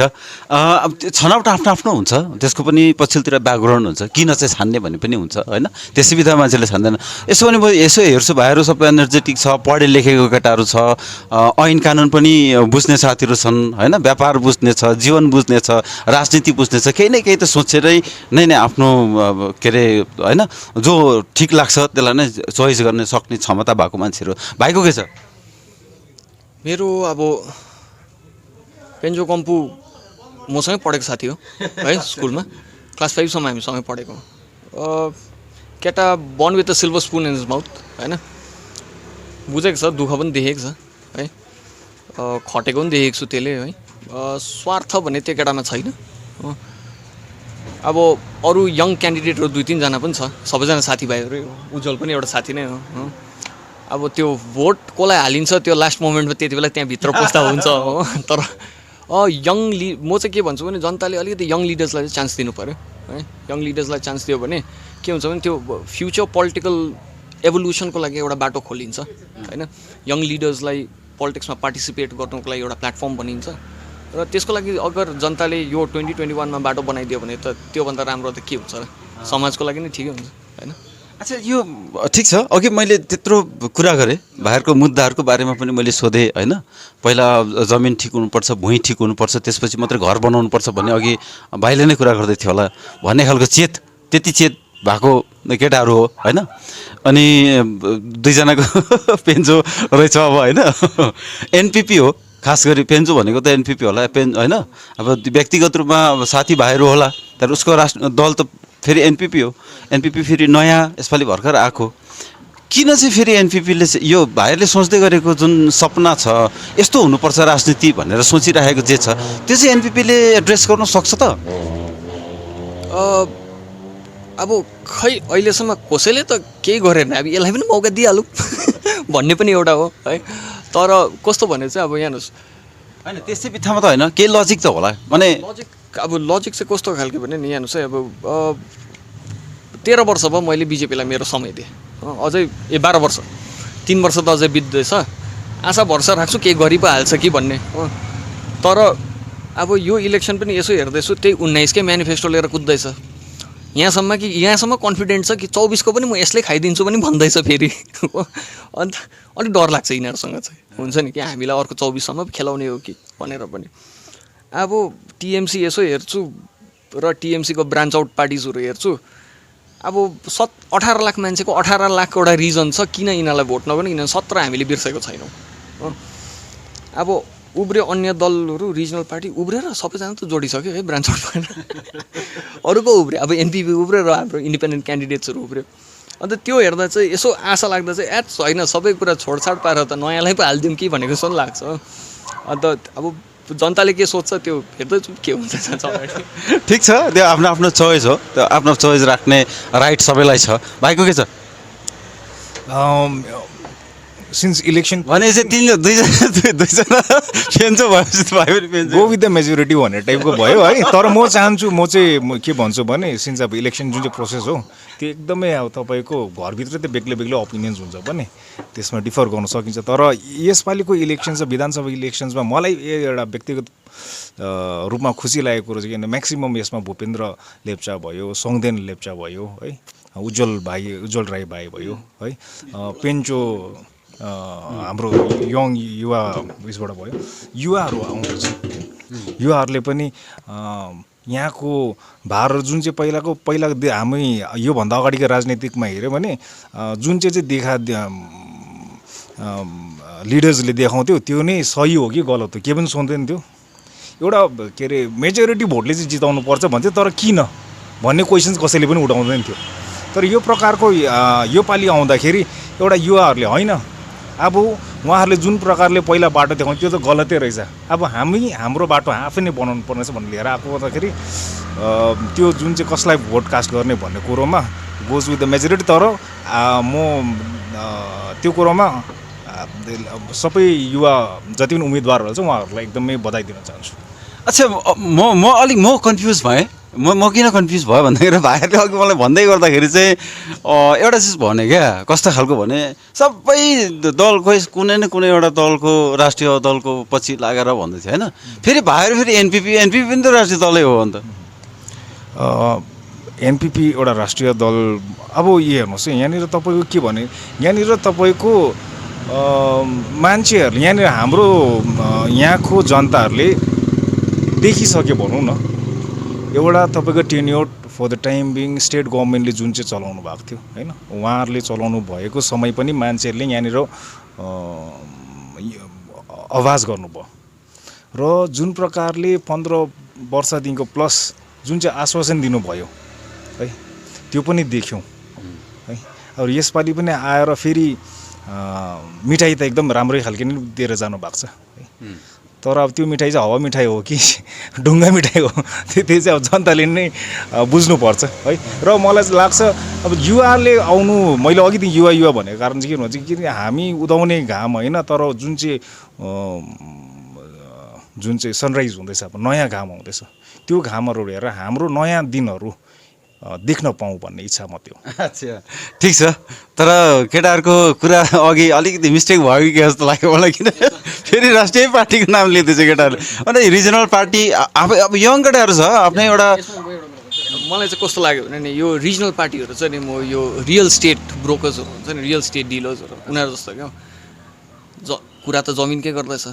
अब त्यो छनौट आफ्नो आफ्नो हुन्छ, त्यसको पनि पछिल्लोतिर ब्याकग्राउन्ड हुन्छ, किन चाहिँ छान्ने भन्ने पनि हुन्छ होइन, त्यसै बित्था मान्छेले छान्दैन। यसो भने म यसो हेर्छु भाइहरू सबै एनर्जेटिक छ, पढे लेखेको केटाहरू छ, ऐन कानुन पनि बुझ्ने साथीहरू छन् होइन, व्यापार बुझ्ने छ, जीवन बुझ्ने छ, राजनीति बुझ्ने छ, केही न केही त सोचेरै नै आफ्नो के अरे होइन जो ठिक लाग्छ त्यसलाई नै चोइस गर्ने सक्ने क्षमता भएको मान्छेहरू। भाइको के छ? मेरो अब पेन्जो कम्पु मसँगै पढेको साथी हो है, स्कुलमा क्लास 5 सम्म हामी सँगै पढेको। केटा burn with the silver spoon in his mouth होइन, बुझेको छ, दुःख पनि देखेको छ है, खटेको पनि देखेको छु त्यसले है। स्वार्थ भन्ने त्यो केटामा छैन। अब अरू यङ क्यान्डिडेटहरू 2-3 जना पनि छ, सबैजना साथीभाइहरू हो, उज्जवल पनि एउटा साथी नै हो। अब त्यो भोट कसलाई हालिन्छ त्यो लास्ट मोमेन्टमा त्यति बेला त्यहाँभित्र पस्दा हुन्छ हो तर म चाहिँ के भन्छु भने जनताले अलिकति यङ लिडर्सलाई चाहिँ चान्स दिनु पऱ्यो है यङ लिडर्सलाई चान्स दियो भने के हुन्छ भने त्यो फ्युचर पोलिटिकल एभोल्युसनको लागि एउटा बाटो खोलिन्छ होइन यङ लिडर्सलाई पोलिटिक्समा पार्टिसिपेट गर्नुको लागि एउटा प्लेटफर्म बनिन्छ र त्यसको लागि अगर जनताले यो 2021मा बाटो बनाइदियो भने त त्योभन्दा राम्रो त के हुन्छ र समाजको लागि नै ठिकै हुन्छ होइन अच्छा यो ठिक छ अघि मैले त्यत्रो कुरा गरेँ बाहिरको मुद्दाहरूको बारेमा पनि मैले सोधेँ होइन पहिला जमिन ठिक हुनुपर्छ भुइँ ठिक हुनुपर्छ त्यसपछि मात्रै घर बनाउनुपर्छ भन्ने अघि भाइले नै कुरा गर्दै थियो होला भन्ने खालको त्यति चेत भएको केटाहरू हो होइन अनि दुईजनाको पेन्जो रहेछ अब होइन एनपिपी हो खास गरी पेन्जो भनेको त एनपिपी होला होइन अब व्यक्तिगत रूपमा साथी भाइहरू होला तर उसको दल त फेरि एनपिपी हो एनपिपी फेरि नयाँ यसपालि भर्खर आएको किन चाहिँ फेरि एनपिपीले यो भाइहरूले सोच्दै गरेको जुन सपना छ यस्तो हुनुपर्छ राजनीति भनेर सोचिरहेको जे छ त्यो चाहिँ एनपिपीले एड्रेस गर्न सक्छ त अब खै अहिलेसम्म कसैले त केही गरेन अब यसलाई पनि मौका दिइहालौँ भन्ने पनि एउटा हो है तर कस्तो भने चाहिँ अब यहाँ हेर्नुहोस् होइन त्यसै बित्थामा त होइन केही लजिक त होला माने लजिक चाहिँ कस्तो खालको भने नि हेर्नुहोस् है अब 13 वर्ष भयो मैले बिजेपीलाई मेरो समय दिएँ अझै 12 वर्ष 3 वर्ष त अझै बित्दैछ आशा भरोसा राख्छु केही गरि पो हाल्छ कि भन्ने तर अब यो इलेक्सन पनि यसो हेर्दैछु त्यही 19कै म्यानिफेस्टो लिएर कुद्दैछ यहाँसम्म कन्फिडेन्ट छ कि 24को पनि म यसले खाइदिन्छु पनि भन्दैछ फेरि अन्त अलिक डर लाग्छ यिनीहरूसँग चाहिँ हुन्छ नि कि हामीलाई अर्को 24सम्म खेलाउने हो कि भनेर पनि अब टिएमसी यसो हेर्छु र टिएमसीको ब्रान्च आउट पार्टिजहरू हेर्छु अब 18 लाख मान्छेको 18 लाख एउटा रिजन छ किन यिनीहरूलाई भोट नगर्ने किनभने 17 हामीले बिर्सेको छैनौँ अब उब्रियो अन्य दलहरू रिजनल पार्टी उब्रेर सबैजना त जोडिसक्यो है ब्रान्च आउट पार्टी अरूको उब्रियो अब एनपिपी उब्रियो र हाम्रो इन्डिपेन्डेन्ट क्यान्डिडेट्सहरू उब्रियो अन्त त्यो हेर्दा चाहिँ यसो आशा लाग्दा चाहिँ होइन सबै कुरा छोडछाड पारेर त नयाँलाई पो हालिदिउँ कि भनेको जस्तो लाग्छ अन्त अब जनताले के सोध्छ त्यो हेर्दैछु के हुन्छ ठिक छ त्यो आफ्नो आफ्नो चोइस हो त्यो आफ्नो चोइस राख्ने राइट सबैलाई छ भाइको के छ सिन्स इलेक्सन भने चाहिँ दुईजना पेन्जो भएपछि त भाइ पनि पेन्जो गो विथ द मेजोरिटी भन्ने टाइपको भयो है तर म चाहन्छु म के भन्छु भने सिन्स अब इलेक्सन जुन चाहिँ प्रोसेस हो त्यो एकदमै अब तपाईँको घरभित्र त्यो बेग्लै बेग्लै ओपिनियन्स हुन्छ पनि त्यसमा डिफर गर्न सकिन्छ तर यसपालिको इलेक्सन्स विधानसभा इलेक्सन्समा मलाई एउटा व्यक्तिगत रूपमा खुसी लागेको कुरो चाहिँ किन म्याक्सिमम् यसमा भूपेन्द्र लेप्चा भयो सङ्देन लेप्चा भयो है उज्जवल राई भाइ भयो है पेन्चो हाम्रो यङ युवा उयसबाट भयो युवाहरू आउँदैछ युवाहरूले पनि यहाँको भार जुन चाहिँ पहिला हामी योभन्दा अगाडिको राजनीतिकमा हेऱ्यो भने जुन चाहिँ लिडर्सले देखाउँथ्यो त्यो नै सही हो कि गलत हो के पनि सोध्दैन थियो एउटा के अरे मेजोरिटी भोटले चाहिँ जिताउनु पर्छ भन्थ्यो तर किन भन्ने क्वेसन्स कसैले पनि उठाउँदैन थियो तर यो प्रकारको यो पालि आउँदाखेरि एउटा युवाहरूले होइन अब उहाँहरूले जुन प्रकारले पहिला बाटो देखाउँछ त्यो त गलतै रहेछ अब हाम्रो बाटो आफै नै बनाउनु पर्नेछ भन्ने लिएर आएको गर्दाखेरि त्यो जुन चाहिँ कसलाई भोट कास्ट गर्ने भन्ने कुरोमा गोज विथ द मेजोरिटी तर म त्यो कुरोमा सबै युवा जति पनि उम्मेदवारहरू छ उहाँहरूलाई एकदमै बधाई दिन चाहन्छु अच्छा म कन्फ्युज भएँ म किन कन्फ्युज भयो भन्दाखेरि भाइहरूले अघि मलाई भन्दै गर्दाखेरि चाहिँ एउटा चिज भने क्या कस्तो खालको भने सबै दलको कुनै न कुनै एउटा दलको राष्ट्रिय दलको पछि लागेर भन्दै थियो होइन फेरि भाइहरू फेरि एनपिपी पनि त राष्ट्रिय दलै हो अन्त एनपिपी एउटा राष्ट्रिय दल अब यो हेर्नुहोस् है यहाँनिर तपाईँको के भने यहाँनिर तपाईँको मान्छेहरूले यहाँनिर हाम्रो यहाँको जनताहरूले देखिसक्यो भनौँ न एउटा तपाईँको tenure for the time being state गभर्मेन्टले जुन चाहिँ चलाउनु भएको थियो होइन उहाँहरूले चलाउनु भएको समय पनि मान्छेहरूले यहाँनिर आवाज गर्नुभयो र जुन प्रकारले 15 वर्षदेखिको प्लस जुन चाहिँ आश्वासन दिनुभयो है त्यो पनि देख्यौँ है अब यसपालि पनि आएर फेरि मिठाई त एकदम राम्रै खालको नै दिएर जानुभएको छ है तर अब त्यो मिठाई चाहिँ हावा मिठाई हो कि ढुङ्गा मिठाई हो त्यो चाहिँ अब जनताले नै बुझ्नुपर्छ है र मलाई लाग्छ अब युवाले आउनु मैले अघिदेखि युवा भनेको कारण चाहिँ के भन्छ कि हामी उदाउने घाम होइन तर जुन चाहिँ सनराइज हुँदैछ अब नयाँ घाम आउँदैछ त्यो घामहरू हेरेर हाम्रो नयाँ दिनहरू देख्न पाऊँ भन्ने इच्छा म त्यो। अच्छा ठिक छ तर केटाहरूको कुरा अघि अलिकति मिस्टेक भयो कि जस्तो लाग्यो मलाई किन फेरि राष्ट्रिय पार्टीको नाम लिँदैछ केटाहरूले अनि रिजनल पार्टी अब यङ केटाहरू छ आफ्नै एउटा मलाई चाहिँ कस्तो लाग्यो भने नि यो रिजनल पार्टीहरू चाहिँ नि म यो रियल स्टेट ब्रोकर्सहरू हुन्छ नि रियल स्टेट डिलर्सहरू उनीहरू जस्तो क्या कुरा त जमिनकै गर्दैछ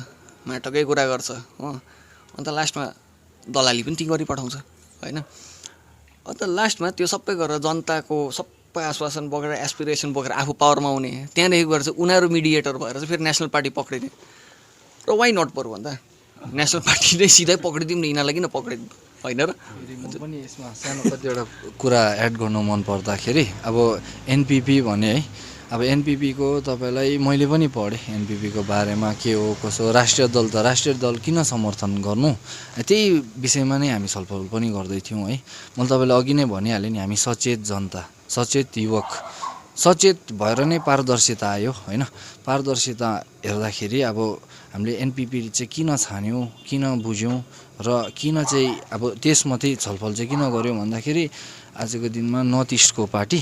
माटोकै कुरा गर्छ हो अन्त लास्टमा दलाली पनि ती गरी पठाउँछ होइन अन्त लास्टमा त्यो सबै गरेर जनताको सबै आश्वासन बोकेर एस्पिरेसन बोकेर आफू पावरमा आउने त्यहाँदेखि गएर चाहिँ उनीहरू मिडिएटर भएर चाहिँ फेरि नेसनल पार्टी पक्रिने र वाइ नट बरु भन्दा नेसनल पार्टी नै सिधै पक्रिदिउँ न यिनीहरूलाई किन पक्रिदिउँ होइन र पनि यसमा सानो कतिवटा कुरा एड गर्नु मन पर्दाखेरि अब एनपिपी भने है अब एनपिपीको तपाईँलाई मैले पनि पढेँ एनपिपीको बारेमा के हो कसो राष्ट्रिय दल किन समर्थन गर्नु त्यही विषयमा नै हामी छलफल पनि गर्दैथ्यौँ है मैले तपाईँलाई अघि नै भनिहालेँ नि हामी सचेत जनता सचेत युवक सचेत भएर नै पारदर्शिता आयो होइन पारदर्शिता हेर्दाखेरि अब हामीले एनपिपी चाहिँ किन छान्यौँ किन बुझ्यौँ र किन चाहिँ अब त्यसमाथि छलफल चाहिँ किन गऱ्यौँ भन्दाखेरि आजको दिनमा नर्थ इस्टको पार्टी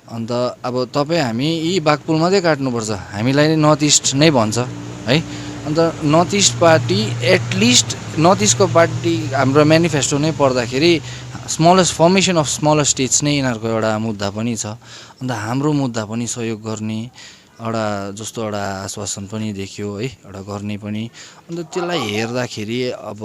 अन्त अब तपाईँ हामी यी बाघपुल मात्रै काट्नुपर्छ हामीलाई नै नर्थ इस्ट नै भन्छ है अन्त north east party at least north इस्टको पार्टी हाम्रो मेनिफेस्टो नै पढ्दाखेरि smallest formation of smaller states नै यिनीहरूको एउटा मुद्दा पनि छ अन्त हाम्रो मुद्दा पनि सहयोग गर्ने एउटा जस्तो एउटा आश्वासन पनि देखियो है एउटा गर्ने पनि अन्त त्यसलाई हेर्दाखेरि अब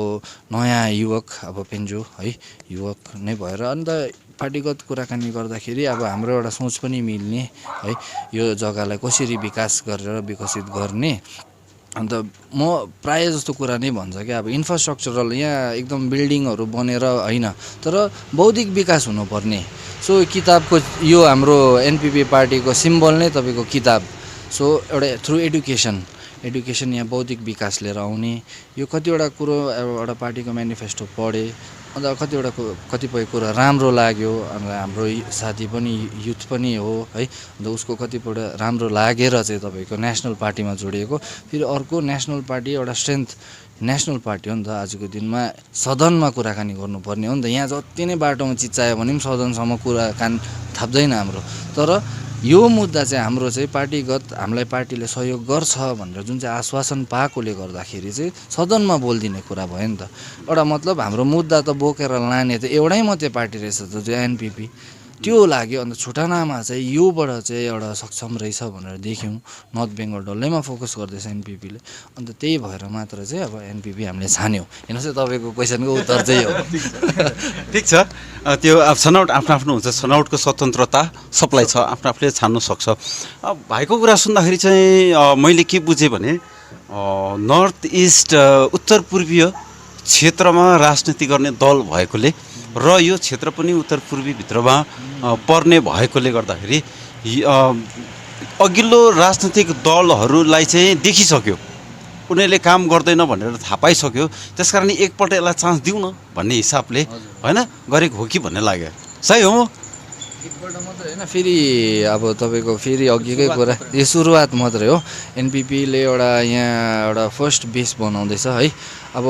नयाँ युवक अब पेन्जो है युवक नै भएर अन्त पार्टीगत कुराकानी गर्दाखेरि अब हाम्रो एउटा सोच पनि मिल्ने है यो जग्गालाई कसरी विकास गरेर विकसित गर्ने अन्त म प्रायः जस्तो कुरा नै भन्छ कि अब इन्फ्रास्ट्रक्चरल यहाँ एकदम बिल्डिङहरू बनेर होइन तर बौद्धिक विकास हुनुपर्ने सो किताबको यो हाम्रो एनपिपी पार्टीको सिम्बल नै तपाईँको किताब सो एउटा थ्रु एडुकेसन यहाँ बौद्धिक विकास लिएर आउने यो कतिवटा कुरो एउटा पार्टीको मेनिफेस्टो पढेँ अन्त कतिपय कुरा राम्रो लाग्यो अन्त हाम्रो साथी पनि युथ पनि हो है अन्त उसको कतिपय राम्रो लागेर चाहिँ तपाईँको नेसनल पार्टीमा जोडिएको फेरि अर्को नेसनल पार्टी एउटा स्ट्रेन्थ नेसनल पार्टी हो नि त आजको दिनमा सदनमा कुराकानी गर्नुपर्ने हो नि त यहाँ जति नै बाटोमा चिच्चायो भने पनि सदनसम्म कुराकानी थाप्दैन हाम्रो तर यो मुद्दा चाहिँ हाम्रो चाहिँ पार्टीगत हामीलाई पार्टीले सहयोग गर्छ भनेर जुन चाहिँ आश्वासन पाएकोले गर्दाखेरि चाहिँ सदनमा बोलिदिने कुरा भयो नि त एउटा मतलब हाम्रो मुद्दा त बोकेर लाने त एउटै मात्रै पार्टी रहेछ त जो एनपिपी त्यो लाग्यो अन्त छुटानामा चाहिँ योबाट चाहिँ एउटा सक्षम रहेछ भनेर देख्यौँ नर्थ बेङ्गल डल्लैमा फोकस गर्दैछ एनपिपीले अन्त त्यही भएर मात्र चाहिँ अब एनपिपी हामीले छान्यौँ हेर्नुहोस् है तपाईँको क्वेसनको उत्तर चाहिँ हो ठिक छ त्यो अब छनौट आफ्नो आफ्नो हुन्छ छनौटको स्वतन्त्रता सबलाई छ आफ्नो आफूले छान्नु सक्छ भाइको कुरा सुन्दाखेरि चाहिँ मैले के बुझेँ भने नर्थ इस्ट उत्तर पूर्वीय क्षेत्रमा राजनीति गर्ने दल भएकोले र यो क्षेत्र पनि उत्तर पूर्वी भित्रमा पर्ने भएकोले गर्दाखेरि अघिल्लो राजनीतिक दलहरूलाई चाहिँ देखिसक्यो उनीहरूले काम गर्दैन भनेर थाहा पाइसक्यो त्यसकारण एकपल्ट यसलाई चान्स दिउँ न भन्ने हिसाबले होइन गरेको हो कि भन्ने लाग्यो सही हो एकपल्ट मात्रै होइन फेरि अब तपाईँको फेरि अघिकै कुरा यो सुरुवात मात्रै हो एनपिपीले एउटा यहाँ एउटा फर्स्ट बेस बनाउँदैछ है अब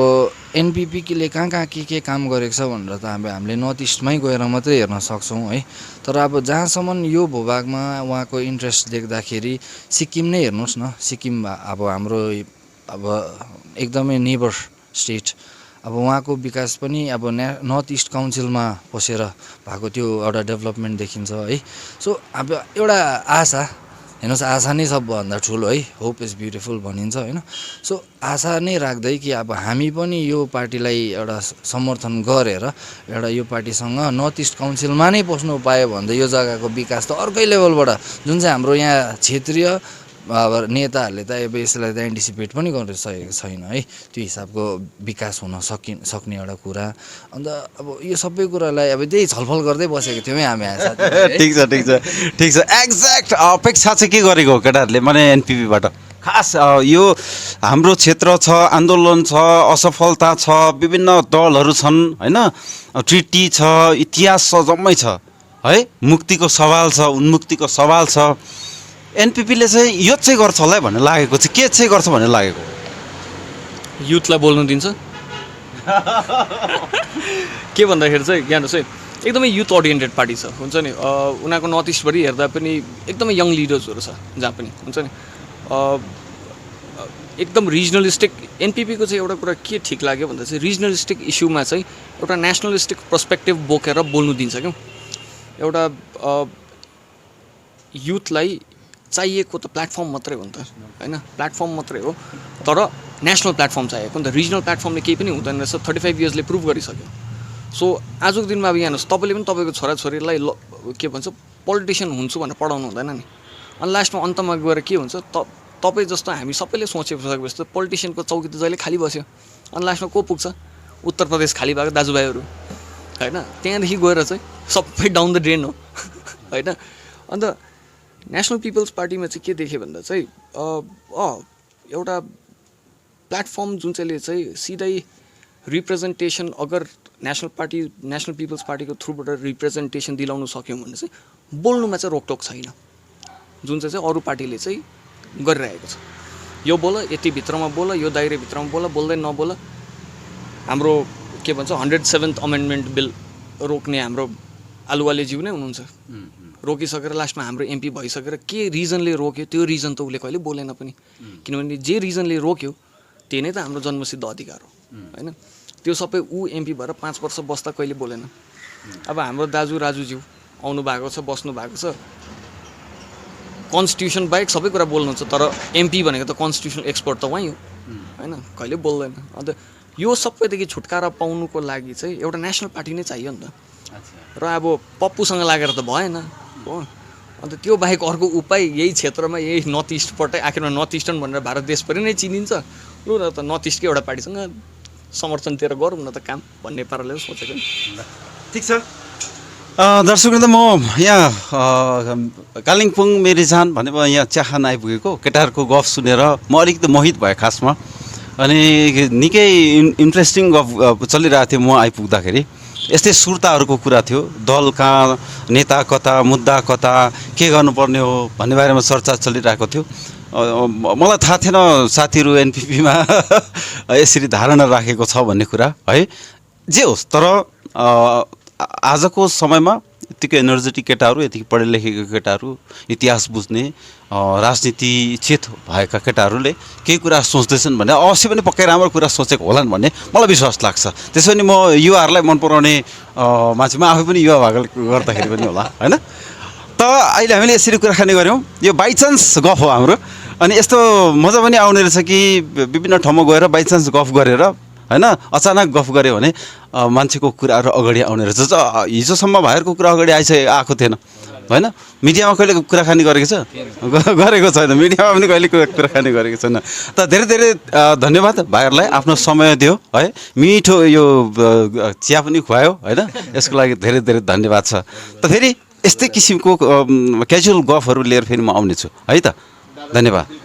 एनपिपीले कहाँ के काम गरेको छ भनेर त हामीले नर्थ इस्टमै गएर मात्रै हेर्न सक्छौँ है तर अब जहाँसम्म यो भूभागमा उहाँको इन्ट्रेस्ट देख्दाखेरि सिक्किम नै हेर्नुहोस् न सिक्किम अब हाम्रो अब एकदमै नेबर स्टेट अब उहाँको विकास पनि अब नर्थ इस्ट काउन्सिलमा पसेर भएको त्यो एउटा डेभलपमेन्ट देखिन्छ है सो अब एउटा आशा हेर्नुहोस् आशा नै सबभन्दा ठुलो है होप इज ब्युटिफुल भनिन्छ होइन सो आशा नै राख्दै कि अब हामी पनि यो पार्टीलाई एउटा समर्थन गरेर एउटा यो पार्टीसँग नर्थ इस्ट काउन्सिलमा नै पस्नु पायो भन्दा यो जग्गाको विकास त अर्कै लेभलबाट जुन चाहिँ हाम्रो यहाँ क्षेत्रीय अब नेताहरूले त अब यसलाई त एन्टिसिपेट पनि गरिसकेको छैन है त्यो हिसाबको विकास हुन सक्ने एउटा कुरा अन्त अब यो सबै कुरालाई अब त्यही छलफल गर्दै बसेको थियौँ है हामी ठिक छ एक्ज्याक्ट अपेक्षा चाहिँ के गरेको हो केटाहरूले माने एनपिपीबाट खास यो हाम्रो क्षेत्र छ आन्दोलन छ असफलता छ विभिन्न दलहरू छन् होइन ट्रिटी छ इतिहास छ जम्मै छ है, मुक्तिको सवाल छ, उन्मुक्तिको सवाल छ। एनपिपीले चाहिँ यो चाहिँ गर्छ होला भन्ने लागेको चाहिँ के चाहिँ गर्छ भन्ने लागेको? युथलाई बोल्नु दिन्छ के भन्दाखेरि चाहिँ हेर्नुहोस् है, एकदमै युथ ओरिएन्टेड पार्टी छ, हुन्छ नि। उनीहरूको नर्थ इस्टभरि हेर्दा पनि एकदमै यङ लिडर्सहरू छ जहाँ पनि, हुन्छ नि। एकदम रिजनलिस्टिक एनपिपीको चाहिँ एउटा कुरा के ठिक लाग्यो भन्दा चाहिँ रिजनलिस्टिक इस्युमा चाहिँ एउटा नेसनलिस्टिक पर्सपेक्टिभ बोकेर बोल्नु दिन्छ क्याउ। एउटा युथलाई चाहिएको त प्लेटफर्म मात्रै हो नि त, होइन, प्लेटफर्म मात्रै हो, तर नेसनल प्लेटफर्म चाहिएको नि त। रिजनल प्लेटफर्मले केही पनि हुँदैन रहेछ, 35 इयर्सले प्रुभ गरिसक्यो। सो आजको दिनमा अब हेर्नुहोस्, तपाईँले पनि तपाईँको छोराछोरीलाई के भन्छ पोलिटिसियन हुन्छु भनेर पढाउनु हुँदैन नि। अनि लास्टमा अन्तमा गएर के हुन्छ, तपाईँ जस्तो हामी सबैले सोचिसकेपछि त पोलिटिसियनको चौकी त जहिले खाली बस्यो। अनि लास्टमा को पुग्छ? उत्तर प्रदेश खाली भएको दाजुभाइहरू, होइन। त्यहाँदेखि गएर चाहिँ सबै डाउन द ड्रेन हो, होइन। अन्त नेसनल पिपल्स पार्टीमा चाहिँ के देखेँ भन्दा चाहिँ एउटा प्लेटफर्म जुन चाहिँले चाहिँ सिधै रिप्रेजेन्टेसन, अगर नेसनल पिपल्स पार्टीको थ्रुबाट रिप्रेजेन्टेसन दिलाउनु सक्यौँ भने चाहिँ बोल्नुमा चाहिँ रोकटोक छैन, जुन चाहिँ अरू पार्टीले चाहिँ गरिरहेको छ। यो बोल, यति भित्रमा बोल, यो दायराभित्रमा बोल, बोल्दै नबोल। हाम्रो के भन्छ 107th अमेन्डमेन्ट बिल रोक्ने हाम्रो आलुवालेज्यू नै हुनुहुन्छ, रोकिसकेर लास्टमा हाम्रो एमपी भइसकेर के रिजनले रोक्यो त्यो रिजन त उसले कहिले बोलेन पनि, किनभने जे रिजनले रोक्यो त्यही नै त हाम्रो जन्मसिद्ध अधिकार हो, होइन। त्यो सबै ऊ एमपी भएर 5 वर्ष बस्दा कहिले बोलेन। अब हाम्रो दाजु राजुज्यू आउनु भएको छ, बस्नु भएको छ, कन्स्टिट्युसन बाहेक सबै कुरा बोल्नुहुन्छ, तर एमपी भनेको त कन्स्टिट्युसनल एक्सपर्ट त उहाँ हो, होइन, कहिले बोल्दैन। अन्त यो सबैदेखि छुटकारा पाउनुको लागि चाहिँ एउटा नेसनल पार्टी नै चाहियो नि त। र अब पप्पूसँग लागेर त भएन हो। अन्त त्यो बाहेक अर्को उपाय यही क्षेत्रमा, यही नर्थ इस्टपट्टै, आखिरमा नर्थ इस्टर्न भनेर भारत देशभरि नै चिनिन्छ, लु र त नर्थ इस्टकै एउटा पार्टीसँग समर्थन दिएर गरौँ न त काम भन्ने पाराले सोचेको। ठिक छ दर्शकवृन्द, म यहाँ कालिम्पोङ मेरिजान भनेको यहाँ चिया खान आइपुगेको, केटाहरूको गफ सुनेर म अलिकति मोहित भएँ खासमा। अनि निकै इन्ट्रेस्टिङ गफ चलिरहेको थियो। म आइपुग्दाखेरि यस्तै सुर्ताहरूको कुरा थियो, दल कहाँ, नेता कता, मुद्दा कता, के गर्नुपर्ने हो भन्ने बारेमा चर्चा चलिरहेको थियो। मलाई थाहा थिएन साथीहरू एनपिपीमा यसरी धारणा राखेको छ भन्ने कुरा, है। जे होस्, तर आजको समयमा यतिकै एनर्जेटिक केटाहरू, यतिकै पढे लेखेका केटाहरू, इतिहास बुझ्ने, राजनीति चेत भएका केटाहरूले केही कुरा सोच्दैछन् भने अवश्य पनि पक्कै राम्रो कुरा सोचेको होलान् भन्ने मलाई विश्वास लाग्छ। त्यसो भने म युवाहरूलाई मन पराउने मान्छेमा आफै पनि युवा भएको गर्दाखेरि पनि होला, होइन। त अहिले हामीले यसरी कुराकानी गऱ्यौँ, यो बाइचान्स गफ हो हाम्रो। अनि यस्तो मजा पनि आउने रहेछ कि विभिन्न ठाउँमा गएर बाइचान्स गफ गरेर, होइन, अचानक गफ गऱ्यो भने मान्छेको कुराहरू अगाडि आउने रहेछ। हिजोसम्म भाइहरूको कुरा अगाडि आएको थिएन, होइन। मिडियामा कहिले कुराकानी गरेको छ? गरेको छैन, मिडियामा पनि कहिले कुराकानी गरेको छैन। त धेरै धेरै धन्यवाद भाइहरूलाई, आफ्नो समय दियो, है। मिठो यो चिया पनि खुवायो, होइन। यसको लागि धेरै धेरै धन्यवाद छ। त फेरि यस्तै किसिमको क्याजुअल गफहरू लिएर फेरि म आउनेछु, है त। धन्यवाद।